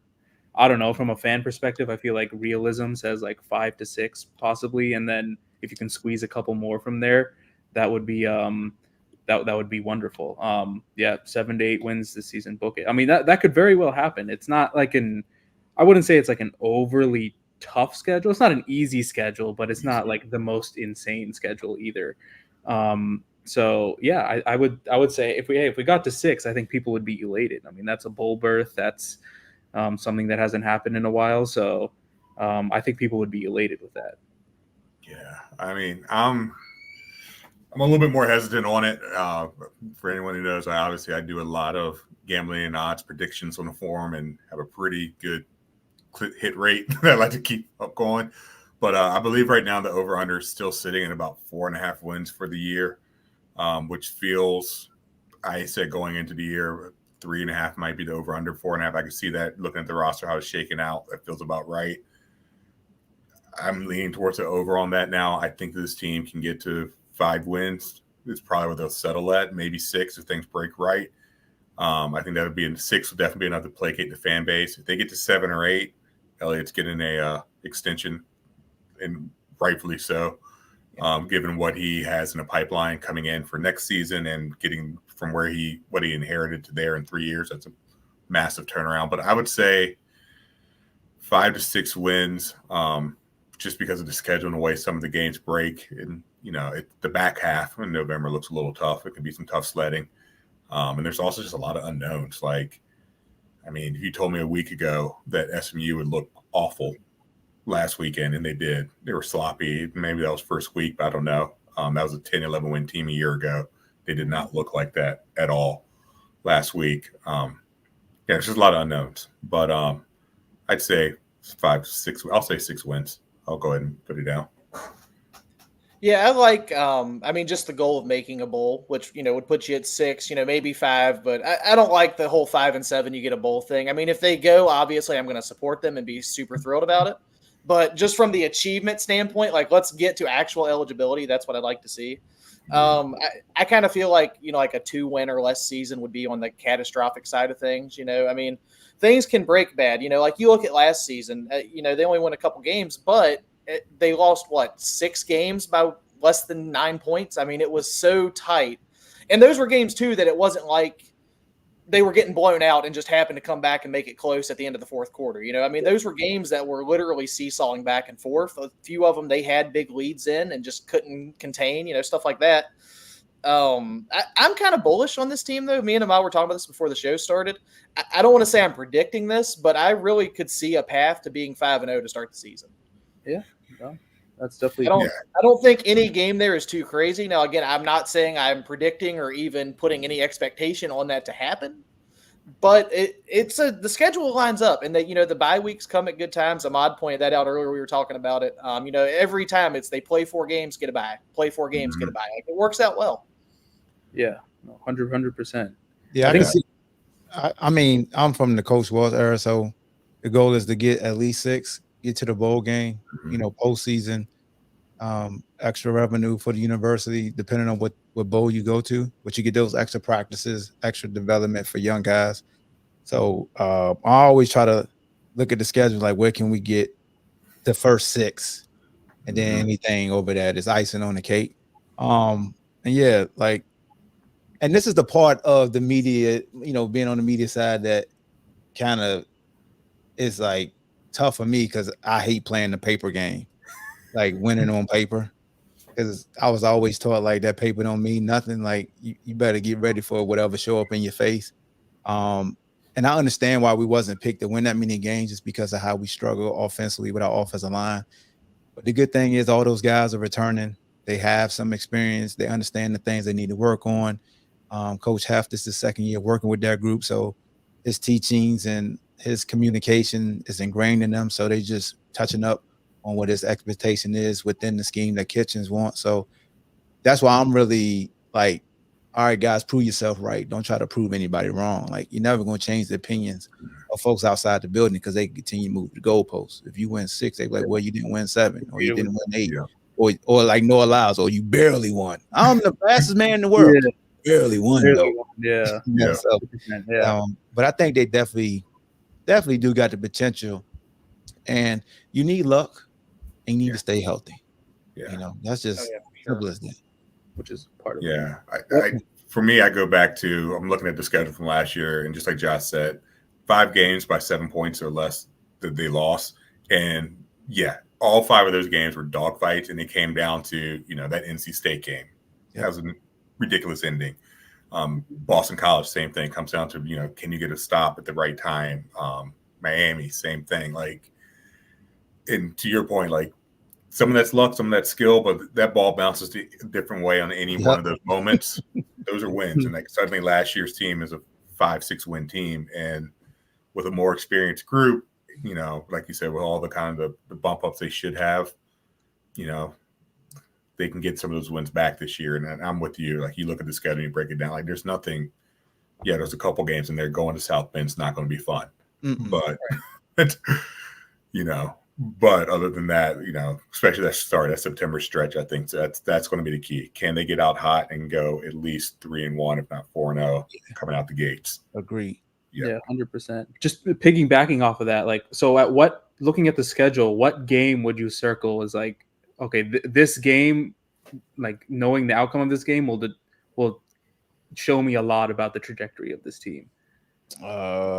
I don't know. From a fan perspective, I feel like realism says like 5 to 6 possibly, and then if you can squeeze a couple more from there, that would be that would be wonderful. 7 to 8 wins this season. Book it. I mean, that could very well happen. It's not like I wouldn't say it's like an overly tough schedule. It's not an easy schedule, but it's not like the most insane schedule either. So yeah, I would say if we got to 6, I think people would be elated. I mean, that's a bowl berth. That's something that hasn't happened in a while. So I think people would be elated with that. Yeah, I mean, I'm a little bit more hesitant on it. For anyone who knows, I do a lot of gambling and odds predictions on the forum and have a pretty good hit rate that I like to keep up going. But I believe right now the over-under is still sitting at about 4.5 wins for the year, which feels, I said going into the year, 3.5 might be the over-under. 4.5, I can see that looking at the roster, how it's shaking out. That feels about right. I'm leaning towards the over on that now. I think this team can get to 5 wins. It's probably where they'll settle at, maybe 6 if things break right. I think that would be in 6 would definitely be enough to placate the fan base. If they get to 7 or 8, Elliott's getting a extension, and rightfully so, given what he has in the pipeline coming in for next season and getting from what he inherited to there in 3 years. That's a massive turnaround. But I would say 5 to 6 wins, just because of the schedule and the way some of the games break. And, the back half in November looks a little tough. It can be some tough sledding. And there's also just a lot of unknowns. Like, I mean, if you told me a week ago that SMU would look awful last weekend, and they did. They were sloppy. Maybe that was first week, but I don't know. That was a 10-11 win team a year ago. They did not look like that at all last week. There's just a lot of unknowns. But I'd say 5 to 6. I'll say 6 wins. I'll go ahead and put it down. Yeah, I like, just the goal of making a bowl, which, would put you at 6, maybe 5, but I don't like the whole 5 and 7, you get a bowl thing. I mean, if they go, obviously I'm going to support them and be super thrilled about it. But just from the achievement standpoint, like, let's get to actual eligibility. That's what I'd like to see. I kind of feel like, like a 2-win or less season would be on the catastrophic side of things. I mean, things can break bad, like you look at last season, they only won a couple games, but they lost 6 games by less than 9 points. I mean, it was so tight. And those were games too, that it wasn't like they were getting blown out and just happened to come back and make it close at the end of the fourth quarter. I mean, those were games that were literally seesawing back and forth. A few of them, they had big leads in and just couldn't contain, stuff like that. I'm kind of bullish on this team, though. Me and Amal were talking about this before the show started. I don't want to say I'm predicting this, but I really could see a path to being 5-0 to start the season. Yeah, well, that's definitely. I don't think any game there is too crazy. Now, again, I'm not saying I'm predicting or even putting any expectation on that to happen, but the schedule lines up, and that the bye weeks come at good times. Ahmad pointed that out earlier. We were talking about it. Every time they play 4 games, get a bye. Play 4 games, get a bye. Like, it works out well. Yeah, 100%. Yeah, I can see. I mean, I'm from the Coach Walls era, so the goal is to get at least 6. Get to the bowl game, postseason, extra revenue for the university, depending on what bowl you go to, but you get those extra practices, extra development for young guys. So I always try to look at the schedule, like where can we get the first 6, and then anything over that is icing on the cake. And yeah, like, and this is the part of the media, being on the media side that kind of is like tough for me, because I hate playing the paper game, like winning on paper, because I was always taught like that paper don't mean nothing. Like you better get ready for whatever show up in your face. And I understand why we wasn't picked to win that many games, just because of how we struggle offensively with our offensive line. But the good thing is all those guys are returning. They have some experience. They understand the things they need to work on. Coach Heft, this is his 2nd year working with that group, so his teachings and his communication is ingrained in them, so they just touching up on what his expectation is within the scheme that Kitchens wants. So that's why I'm really like, all right, guys, prove yourself right. Don't try to prove anybody wrong. Like, you're never going to change the opinions of folks outside the building, because they continue to move the goalposts. If you win 6, they be like, well, you didn't win 7, or you didn't win 8, or like Noah Lyles, or you barely won. I'm the fastest man in the world. Yeah. Barely won, though. Yeah. So, but I think they definitely do got the potential, and you need luck and you need to stay healthy. Yeah. That's just simple as that. Which is part of it. Yeah. For me, I go back to, I'm looking at the schedule from last year, and just like Josh said, 5 games by 7 points or less that they lost. And all 5 of those games were dogfights, and they came down to, that NC State game. That was a ridiculous ending. Boston College, same thing, comes down to, can you get a stop at the right time? Miami, same thing. Like, and to your point, like, some of that's luck, some of that's skill, but that ball bounces a different way on any one of those moments. Those are wins. And like, suddenly last year's team is a 5-6 win team, and with a more experienced group, like you said, with all the kind of the bump ups they should have, you know, they can get some of those wins back this year. And I'm with you. Like, you look at the schedule and you break it down. Like, there's nothing. Yeah, there's a couple games in there. Going to South Bend's not going to be fun. But, you know, but other than that, you know, especially that September stretch, I think that's going to be the key. Can they get out hot and go at least 3-1, if not 4-0, coming out the gates? Agreed. Yeah, 100%. Just piggybacking off of that, like, so looking at the schedule, what game would you circle as like, okay, this game, like knowing the outcome of this game will show me a lot about the trajectory of this team?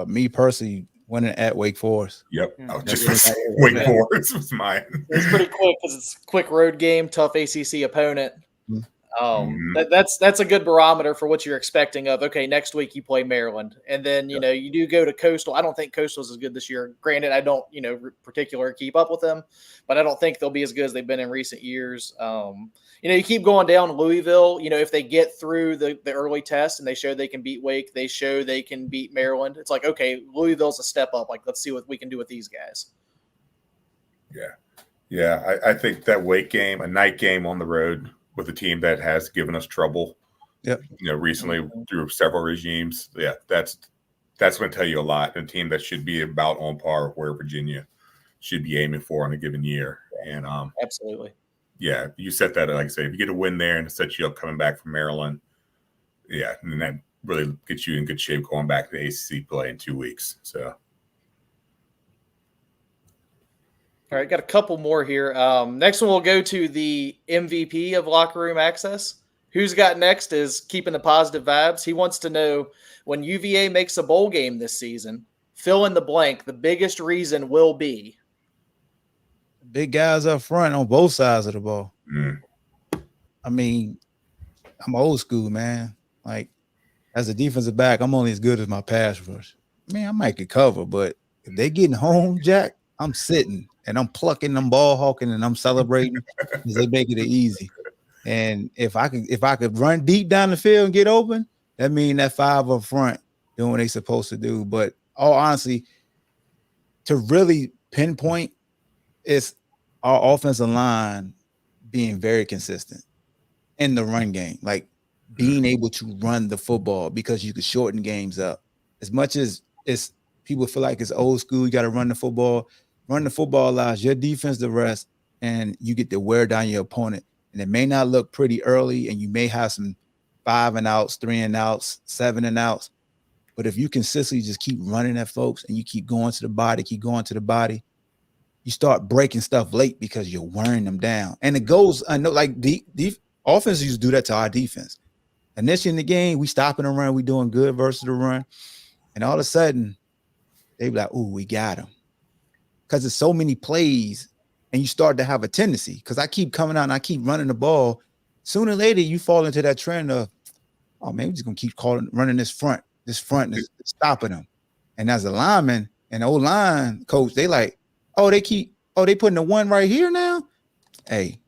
Me personally, winning at Wake Forest. Yep. Wake Forest was mine. It's pretty quick because it's a quick road game, tough ACC opponent. That's a good barometer for what you're expecting of, okay, next week you play Maryland. And then, you know, you do go to Coastal. I don't think Coastal's as good this year. Granted, I don't, you know, particular keep up with them, but I don't think they'll be as good as they've been in recent years. You know, you keep going down Louisville, you know, if they get through the early test and they show they can beat Wake, they show they can beat Maryland. It's like, okay, Louisville's a step up. Like, let's see what we can do with these guys. Yeah. Yeah. I think that Wake game, a night game on the road with a team that has given us trouble, you know, recently through several regimes. Yeah, that's going to tell you a lot. A team that should be about on par with where Virginia should be aiming for in a given year. And absolutely, yeah, you set that, like I say, if you get a win there and it sets you up coming back from Maryland, yeah, and that really gets you in good shape going back to the ACC play in 2 weeks. So. All right, got a couple more here. Next one, we'll go to the MVP of Locker Room Access. Who's got next is keeping the positive vibes. He wants to know, when UVA makes a bowl game this season, fill in the blank, the biggest reason will be. Big guys up front on both sides of the ball. I mean, I'm old school, man. Like, as a defensive back, I'm only as good as my pass rush. Man, I might get cover, but if they getting home, Jack, I'm sitting and I'm plucking them ball hawking and I'm celebrating because they make it easy. And if I could run deep down the field and get open, that means that 5 up front doing what they supposed to do. But all honestly, to really pinpoint, it's our offensive line being very consistent in the run game, like being able to run the football, because you could shorten games up. As much as it's people feel like it's old school, you got to run the football. Run the football allows your defense to rest, and you get to wear down your opponent. And it may not look pretty early, and you may have some 5 and outs, 3 and outs, 7 and outs. But if you consistently just keep running at folks and you keep going to the body, you start breaking stuff late because you're wearing them down. And it goes, I know, like the offense used to do that to our defense. Initially in the game, we stopping the run, we doing good versus the run. And all of a sudden, they be like, ooh, we got him. Because there's so many plays, and you start to have a tendency. Because I keep coming out and I keep running the ball. Sooner or later, you fall into that trend of, oh man, we're just gonna keep running this front is stopping them. And as a lineman and O-line coach, they like, they putting the one right here now. Hey,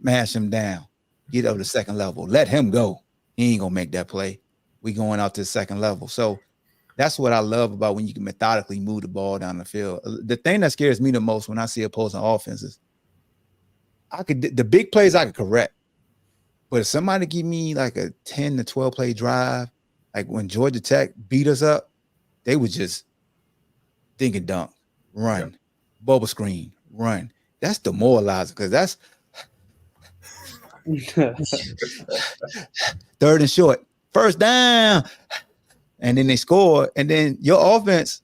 mash him down, get up to the second level, let him go. He ain't gonna make that play. We going out to the second level. So that's what I love about when you can methodically move the ball down the field. The thing that scares me the most when I see opposing offenses, the big plays I could correct. But if somebody give me like a 10 to 12 play drive, like when Georgia Tech beat us up, they would just dink and dunk, run, bubble screen, run. That's demoralizing, because that's 3rd and short, 1st down. And then they score, and then your offense,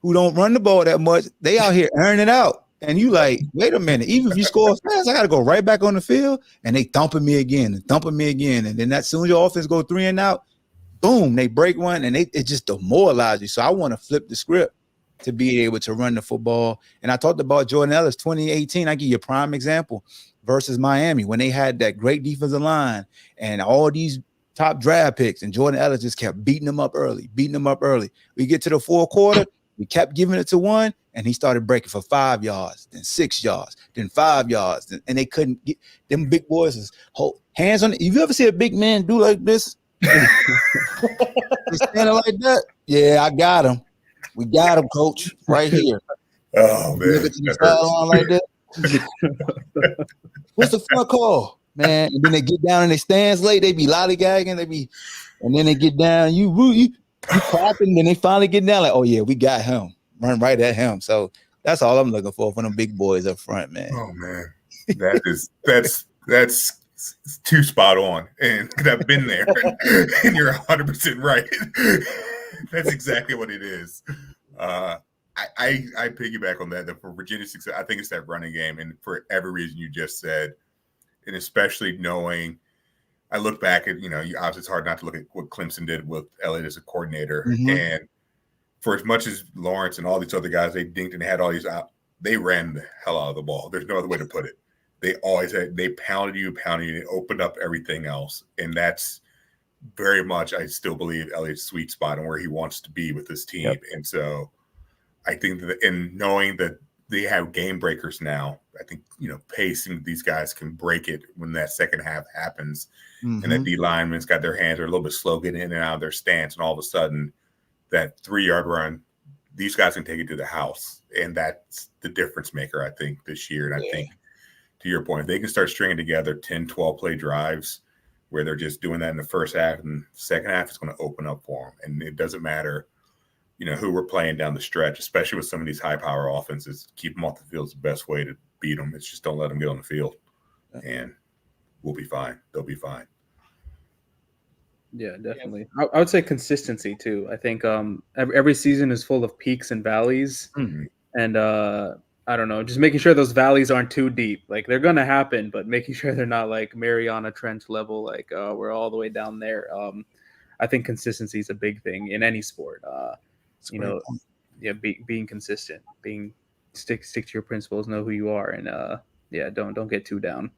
who don't run the ball that much, they out here airing it out. And you like, wait a minute, even if you score fast, I got to go right back on the field, and they thumping me again. And then as soon as your offense go 3 and out, boom, they break one, and it just demoralizes you. So I want to flip the script to be able to run the football. And I talked about Jordan Ellis, 2018. I give you a prime example versus Miami, when they had that great defensive line and all these top draft picks, and Jordan Ellis just kept beating them up early. We get to the 4th quarter, we kept giving it to one, and he started breaking for 5 yards, then 6 yards, then 5 yards, and they couldn't get them. Big boys is hold hands on it. If you ever see a big man do like this, he's standing like that. Yeah, I got him. We got him, coach, right here. Oh man, look at the sideline like that. What's the front call, man? And then they get down in their stands late. They be lollygagging. And then they get down. You clapping. Then they finally get down. Like, oh yeah, we got him. Run right at him. So that's all I'm looking for from them big boys up front, man. Oh man, that's too spot on. And I've been there, and you're 100% right. That's exactly what it is. I piggyback on that for Virginia's success. I think it's that running game, and for every reason you just said, and especially knowing, I look back at, obviously it's hard not to look at what Clemson did with Elliott as a coordinator, and for as much as Lawrence and all these other guys, they dinked and had all these out, they ran the hell out of the ball. There's no other way to put it. They pounded you, and opened up everything else, and that's very much, I still believe, Elliott's sweet spot and where he wants to be with this team. Yep. And so I think that in knowing that they have game breakers now, I think, pacing these guys can break it when that second half happens. And that D lineman's got their hands are a little bit slow getting in and out of their stance. And all of a sudden that 3-yard run, these guys can take it to the house. And that's the difference maker, I think, this year. And I think, to your point, if they can start stringing together 10, 12 play drives where they're just doing that in the first half, and the second half is going to open up for them. And it doesn't matter, who we're playing down the stretch, especially with some of these high-power offenses. Keep them off the field is the best way to beat them. It's just don't let them get on the field, and we'll be fine. They'll be fine. Yeah, definitely. I would say consistency, too. I think every season is full of peaks and valleys. And I don't know, just making sure those valleys aren't too deep. Like, they're going to happen, but making sure they're not like Mariana Trench level, like we're all the way down there. I think consistency is a big thing in any sport. Being consistent, stick to your principles, know who you are, and don't get too down.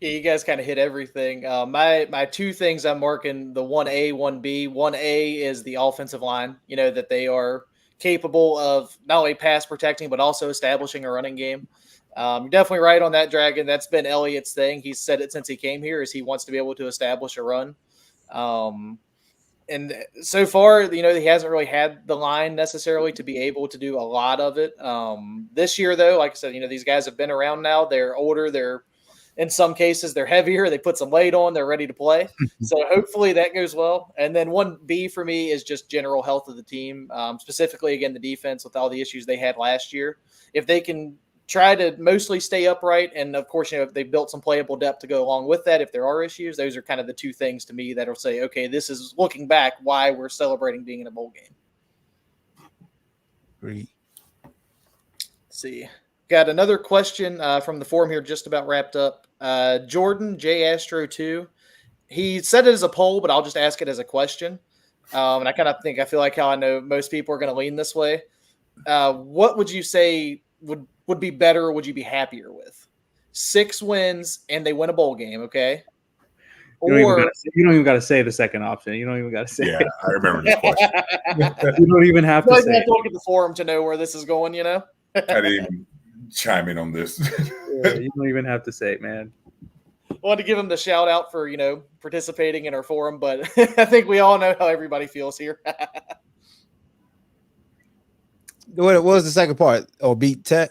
Yeah, you guys kind of hit everything. My two things I'm marking, the 1A, 1B. 1A is the offensive line, that they are capable of not only pass protecting, but also establishing a running game. You're definitely right on that, Dragon. That's been Elliott's thing. He's said it since he came here, is he wants to be able to establish a run. And so far, he hasn't really had the line necessarily to be able to do a lot of it. This year, though, like I said, these guys have been around now. They're older. They're, in some cases, they're heavier. They put some weight on. They're ready to play. So hopefully that goes well. And then 1B for me is just general health of the team, specifically, again, the defense with all the issues they had last year. If they can try to mostly stay upright, and, of course, if they've built some playable depth to go along with that, if there are issues, those are kind of the two things to me that will say, okay, this is, looking back, why we're celebrating being in a bowl game. Great. Let's see. Got another question from the forum here, just about wrapped up. Jordan J Astro 2. He said it as a poll, but I'll just ask it as a question. And I feel like how I know most people are going to lean this way. What would you say would be better, or would you be happier with? 6 wins and they win a bowl game, okay? You don't even got to say the second option. You don't even got to say. Yeah, I remember this question. You don't even have to say. I have to look at the forum to know where this is going. I didn't even chime in on this. You don't even have to say it, man. I wanted to give him the shout out for participating in our forum, but I think we all know how everybody feels here. What was the second part? Or beat Tech?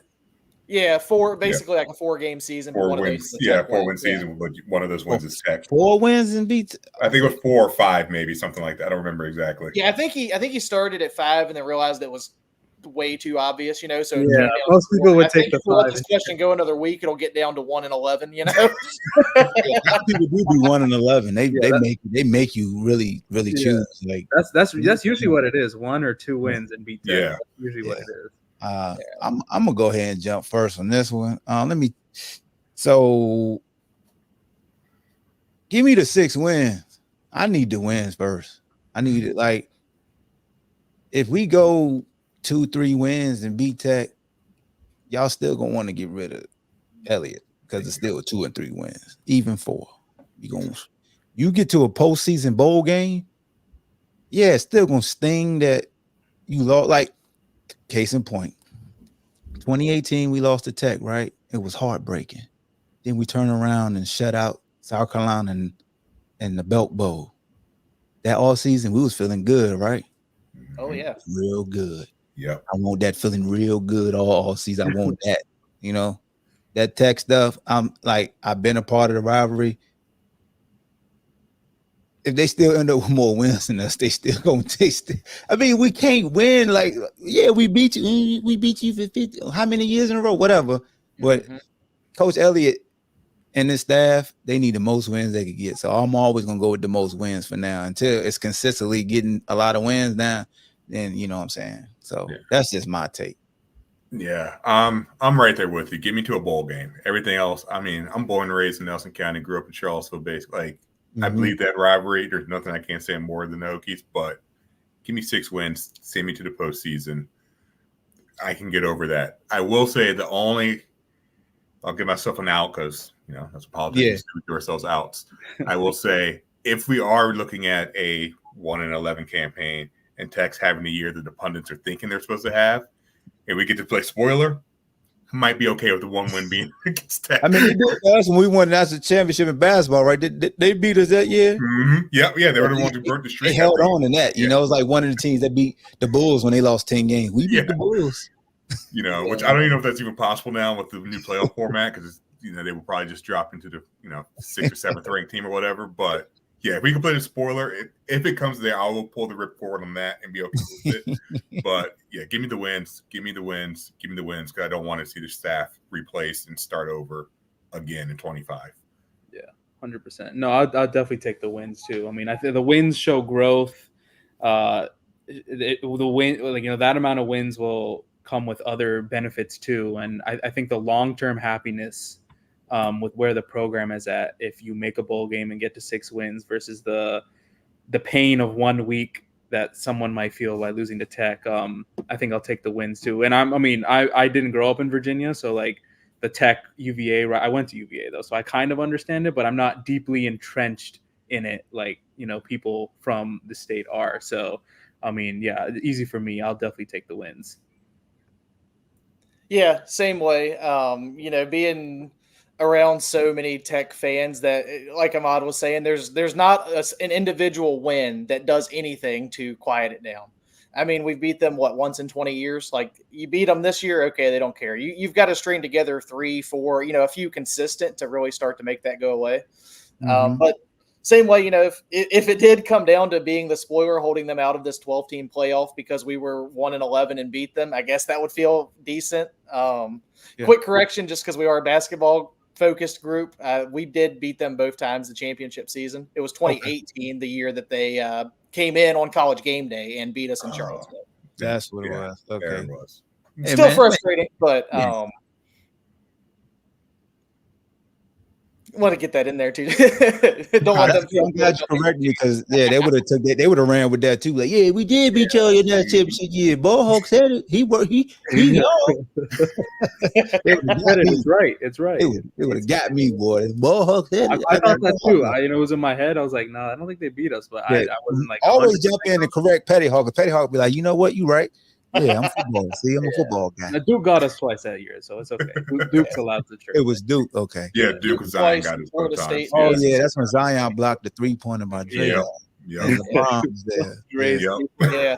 Yeah, basically like a 4-game season. 4 wins. Yeah, 4-win season, but one of those wins is Tech. 4 wins and beat. I think it was 4 or 5, maybe something like that. I don't remember exactly. Yeah, I think he started at 5 and then realized it was way too obvious, So yeah, most people would take the 5. Let this question go another week, it'll get down to 1 and 11. People do be 1 and 11. They make you really choose. Like that's usually what it is. 1 or 2 wins and beat Tech. Yeah, that's usually what it is. I'm gonna go ahead and jump first on this one. So give me the 6 wins. I need the wins first. I need it. Like, if we go 2-3 wins and beat Tech, y'all still gonna want to get rid of Elliott because it's still 2 and 3 wins, even 4. You get to a postseason bowl game, yeah, it's still gonna sting that you lost. Like, case in point, 2018 we lost to Tech, right? It was heartbreaking. Then we turn around and shut out South Carolina and the Belk Bowl. That all season we was feeling good, right? Oh yeah, real good. Yep. I want that feeling real good all season. I want that, that Tech stuff. I've been a part of the rivalry. If they still end up with more wins than us, they still gonna taste it. I mean, we can't win. Like, yeah, we beat you. We beat you for 50, how many years in a row, whatever. But Coach Elliott and his staff, they need the most wins they could get. So I'm always gonna go with the most wins for now until it's consistently getting a lot of wins now. Then you know what I'm saying. So that's just my take. Yeah, I'm right there with you. Get me to a bowl game. Everything else, I mean, I'm born and raised in Nelson County, grew up in Charlottesville, basically. Like, I believe that rivalry. There's nothing I can't say more than the Hokies, but give me 6 wins, send me to the postseason. I can get over that. I will say I'll give myself an out because, that's politics. We give ourselves outs. I will say, if we are looking at a 1-11 campaign and Tech's having the year that the pundits are thinking they're supposed to have, and we get to play spoiler, I might be okay with the 1 win being against Tech. I mean, they did us when we won the national championship in basketball, right? They beat us that year. Yeah, they were the ones who broke the streak. They held on in that. It was like one of the teams that beat the Bulls when they lost 10 games. We beat the Bulls. Which I don't even know if that's even possible now with the new playoff format because they will probably just drop into the 6th or 7th ranked team or whatever. But yeah, if we can play the spoiler, if it comes there, I will pull the rip forward on that and be okay with it. But yeah, give me the wins. Give me the wins. Give me the wins because I don't want to see the staff replaced and start over again in 25. Yeah, 100%. No, I'll definitely take the wins too. I mean, I think the wins show growth. The win, that amount of wins will come with other benefits too, and I think the long-term happiness with where the program is at, if you make a bowl game and get to 6 wins versus the pain of 1 week that someone might feel by losing to Tech, I think I'll take the wins too. And I didn't grow up in Virginia, so like the Tech UVA, right? I went to UVA though, so I kind of understand it, but I'm not deeply entrenched in it like people from the state are. So I mean, yeah, easy for me. I'll definitely take the wins. Yeah, same way. Being around so many Tech fans that, like Ahmad was saying, there's not an individual win that does anything to quiet it down. I mean, we've beat them once in 20 years. Like, you beat them this year, okay, they don't care. You've got to string together 3, 4, a few consistent to really start to make that go away. But same way, if it did come down to being the spoiler, holding them out of this 12-team playoff because we were 1-11 and beat them, I guess that would feel decent. Quick correction, just because we are a basketball-focused group, we did beat them both times the championship season. It was 2018, the year that they came in on College game day and beat us in Charlottesville. That's what it was. Okay, there it was. Still frustrating, but want to get that in there too. Don't let them feel. I'm glad you corrected me because they would have took that. They would have ran with that too. Like, yeah, we did beat y'all in that championship year. Ballhawk said it. He y'all. It's right. It's right. It would have got me, boy. Ballhawk said it. I thought that too. It was in my head. I was like, no, I don't think they beat us, but I wasn't like always jump in and correct Petty Hawk. Petty Hawk be like, you know what, you right. Yeah, I'm football. See, I'm a football guy. Now, Duke got us twice that year, so it's okay. Duke's allowed to trade. It was Duke, okay. Yeah, Duke and Zion got us both times. Oh, yeah, that's when Zion blocked the 3-pointer by Dre. Yeah. The bombs there. Yeah.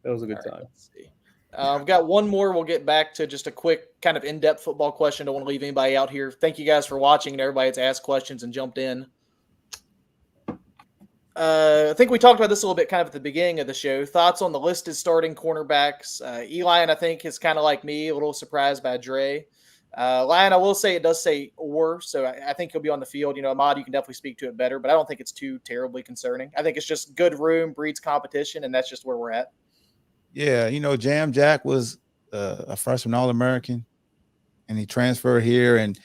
That was a good time. Let's see. I've got one more. We'll get back to just a quick kind of in-depth football question. Don't want to leave anybody out here. Thank you guys for watching and everybody that's asked questions and jumped in. I think we talked about this a little bit kind of at the beginning of the show. Thoughts on the listed starting cornerbacks? Eli, I think, is kind of like me, a little surprised by Dre. Lion, I will say it does say or, so I think he'll be on the field. Ahmad, you can definitely speak to it better, but I don't think it's too terribly concerning. I think it's just good room, breeds competition, and that's just where we're at. Yeah, Jam Jack was a freshman All-American, and he transferred here, and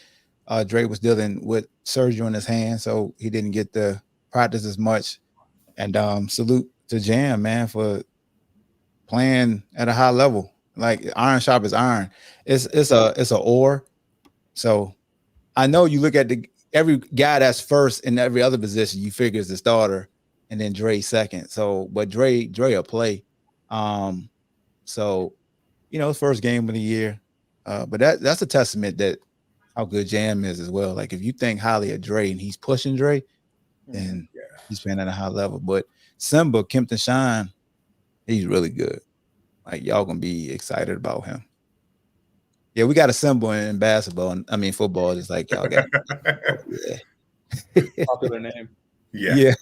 Dre was dealing with surgery on his hand, so he didn't get to practice as much. And salute to Jam, man, for playing at a high level. Like, iron sharp as iron. It's a or. So I know you look at every guy that's first in every other position, you figure is the starter, and then Dre second. So, but Dre will play. So, his first game of the year. But that's a testament that how good Jam is as well. Like, if you think highly of Dre and he's pushing Dre, then he's playing at a high level. But Simba, Kempton Shine, He's really good. Like y'all gonna be excited about him. Yeah, we got a symbol in basketball. I mean, football is like y'all got. Yeah. Popular name. Yeah.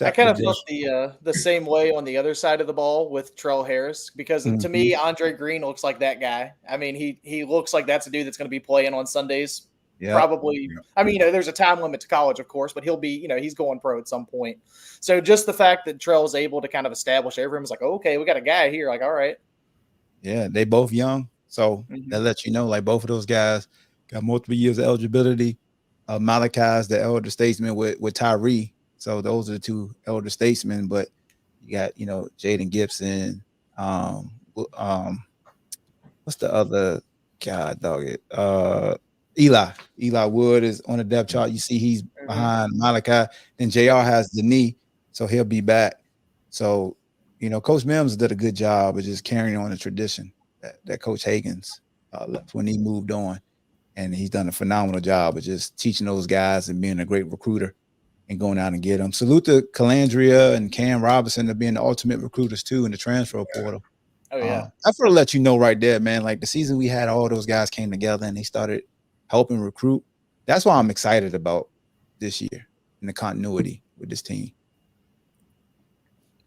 I kind of felt the same way on the other side of the ball with Trell Harris because to me, Andre Green looks like that guy. I mean, he looks like that's a dude that's going to be playing on Sundays. Yeah. Probably. Yeah. I mean, there's a time limit to college, of course, but he'll be, he's going pro at some point. So just the fact that Trell is able to kind of establish everyone's like, okay, we got a guy here. Like, all right. Yeah, they both young. So that lets you know, like both of those guys got multiple years of eligibility. Malachi is the elder statesman with Tyree. So those are the two elder statesmen, but you got, Jaden Gibson. What's the other God dog it? Eli Wood is on the depth chart. You see he's behind Malachi. Then JR has the knee, so he'll be back. So, Coach Mims did a good job of just carrying on the tradition that Coach Higgins left when he moved on. And he's done a phenomenal job of just teaching those guys and being a great recruiter and going out and get them. Salute to Calandria and Cam Robinson of being the ultimate recruiters too in the transfer portal. Oh yeah. I feel to let you know right there, man. Like the season we had, all those guys came together and they started helping recruit. That's why I'm excited about this year and the continuity with this team.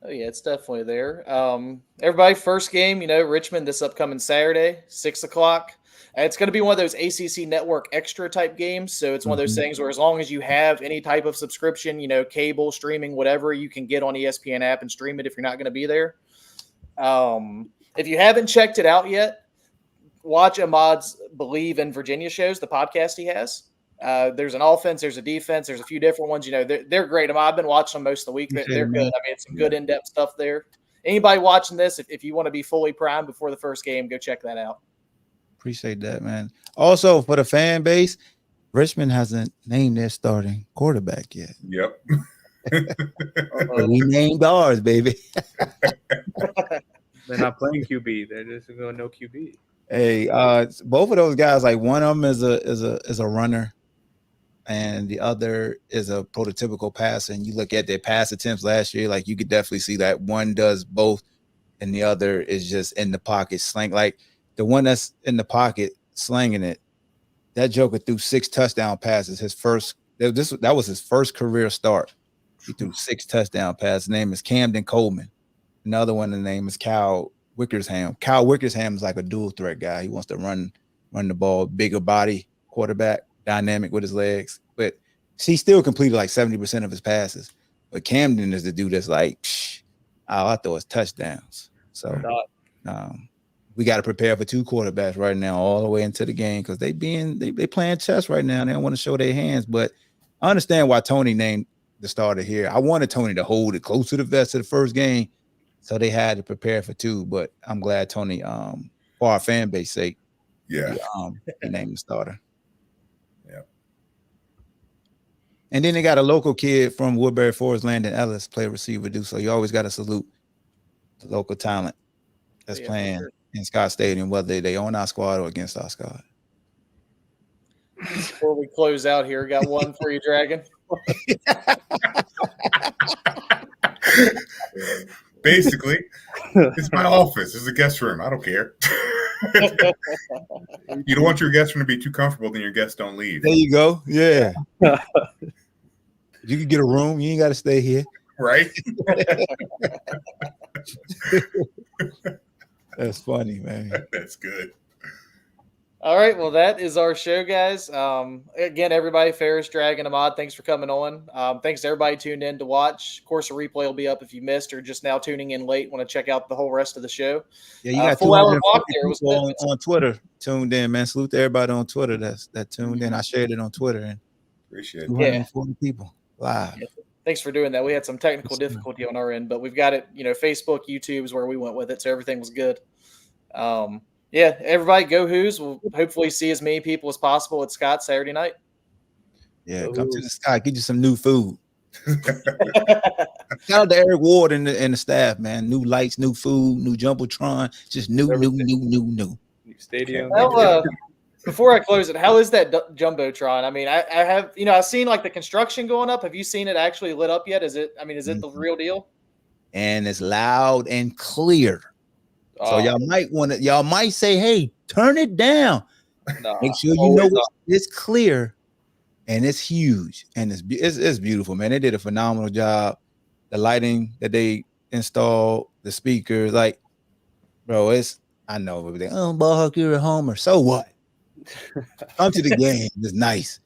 Oh yeah, it's definitely there. Everybody, first game, Richmond this upcoming Saturday, 6:00. It's going to be one of those ACC Network extra type games. So it's one of those things where as long as you have any type of subscription, cable, streaming, whatever, you can get on ESPN app and stream it if you're not going to be there. If you haven't checked it out yet, watch Ahmad's Believe in Virginia shows, the podcast he has. There's an offense, there's a defense, there's a few different ones. They're great. I've been watching them most of the week. They're good. I mean, it's some good in-depth stuff there. Anybody watching this, if you want to be fully primed before the first game, go check that out. Appreciate that, man. Also, for the fan base, Richmond hasn't named their starting quarterback yet. Yep. We named ours, baby. They're not playing QB. They're just going no QB. Hey, both of those guys, like one of them is a runner, and the other is a prototypical passer. And you look at their pass attempts last year, like you could definitely see that one does both, and the other is just in the pocket slang. Like the one that's in the pocket slanging it, that joker threw 6 touchdown passes. That was his first career start. He threw 6 touchdown passes. His name is Camden Coleman. Another one, the name is Kyle Wickersham. Kyle Wickersham is like a dual threat guy. He wants to run the ball, bigger body quarterback, dynamic with his legs. But he still completed like 70% of his passes. But Camden is the dude that's like, all I throw is touchdowns. So we got to prepare for 2 quarterbacks right now, all the way into the game, because they playing chess right now. They don't want to show their hands. But I understand why Tony named the starter here. I wanted Tony to hold it close to the vest of the first game, so they had to prepare for 2. But I'm glad Tony, for our fan base sake, he named the starter. Yeah. And then they got a local kid from Woodbury Forest, Landon Ellis, play receiver too. So you always got to salute the local talent that's playing in Scott Stadium, whether they on our squad or against our squad. Before we close out here, got one for you, Dragon. Basically, it's my office. It's a guest room. I don't care. You don't want your guest room to be too comfortable, then your guests don't leave. There you go. Yeah. You can get a room. You ain't got to stay here. Right? That's funny, man. That's good. All right, well, that is our show, guys. Again, everybody, Ferris, Dragon, Ahmad, thanks for coming on. Thanks to everybody tuned in to watch. Of course, a replay will be up if you missed or just now tuning in late, want to check out the whole rest of the show. Yeah, you got full hour block there. It was on Twitter tuned in, man. Salute to everybody on Twitter that tuned in. I shared it on Twitter, and appreciate it. 240 people live. Yeah. Thanks for doing that. We had some technical difficulty on our end, but we've got it, Facebook, YouTube is where we went with it, so everything was good. Yeah, everybody go Who's. We'll hopefully see as many people as possible at Scott Saturday night. Yeah, come to the Scott, get you some new food. Shout out to Eric Ward and the staff, man. New lights, new food, new Jumbotron, just new. New stadium. Well, before I close it, how is that Jumbotron? I mean, I have, I've seen like the construction going up. Have you seen it actually lit up yet? Is it the real deal? and it's loud and clear. So y'all might say, hey, turn it down. Make sure you know it's clear and it's huge and it's beautiful, man. They did a phenomenal job. The lighting that they installed, the speakers, like, bro, I know everything. Oh, ball hawk, you're a homer. So what? Come to the game. It's nice.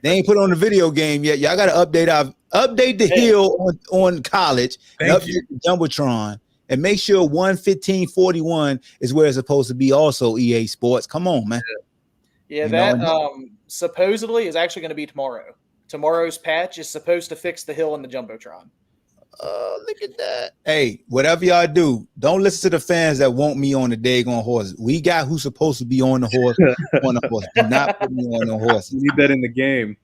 They ain't put on the video game yet. Y'all got to update the hill on college and update the Jumbotron and make sure 11541 is where it's supposed to be. Also, EA Sports. Come on, man. Yeah, supposedly is actually going to be tomorrow. Tomorrow's patch is supposed to fix the hill in the Jumbotron. Look at that. Hey, whatever y'all do, don't listen to the fans that want me on the daggone horse. We got who's supposed to be on the horse. Do not put me on the horse. We need that in the game.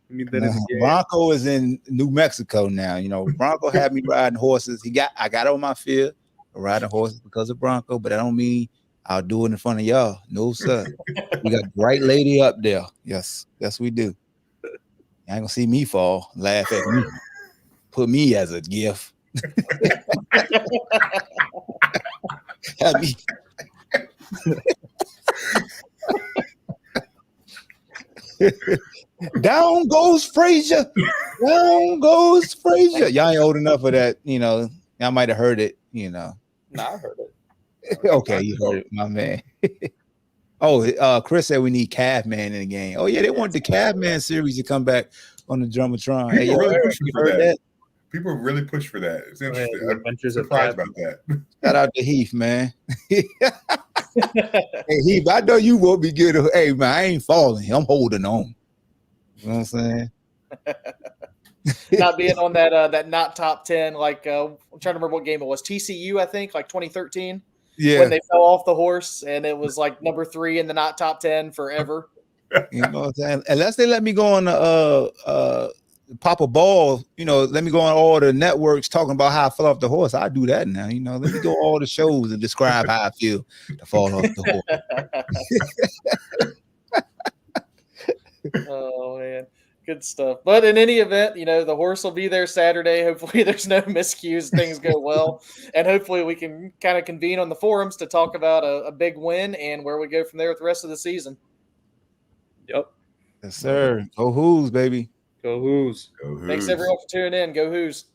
Bronco is in New Mexico now. Bronco had me riding horses. I got on my field riding horses because of Bronco, but that don't mean I'll do it in front of y'all. No, sir. We got great lady up there. Yes, we do. You ain't gonna see me fall, laugh at me, put me as a gift. Down goes Frazier. Down goes Frazier. Y'all ain't old enough for that, Y'all might have heard it, Nah, I heard it. Okay, you heard it, my man. Chris said we need Caveman in the game. Oh yeah, they want the Caveman series to come back on the Jumbotron. Hey, you really pushing for that. that? People really push for that. It's interesting. Yeah, I'm surprised about that. Shout out to Heath, man. Hey, Heath, I know you won't be good. Hey, man, I ain't falling. I'm holding on. You know what I'm saying? Not being on that not top 10, like I'm trying to remember what game it was. TCU, I think, like 2013. Yeah. When they fell off the horse and it was like number 3 in the not top 10 forever. You know what I'm saying? Unless they let me go on Papa Ball, let me go on all the networks talking about how I fell off the horse. I do that now, let me go all the shows and describe how I feel to fall off the horse. Oh man, good stuff. But in any event, the horse will be there Saturday. Hopefully there's no miscues, things go well. And hopefully we can kind of convene on the forums to talk about a big win and where we go from there with the rest of the season. Yep. Yes, sir. Go Who's, baby. Go Who's. Thanks everyone for tuning in. Go Who's.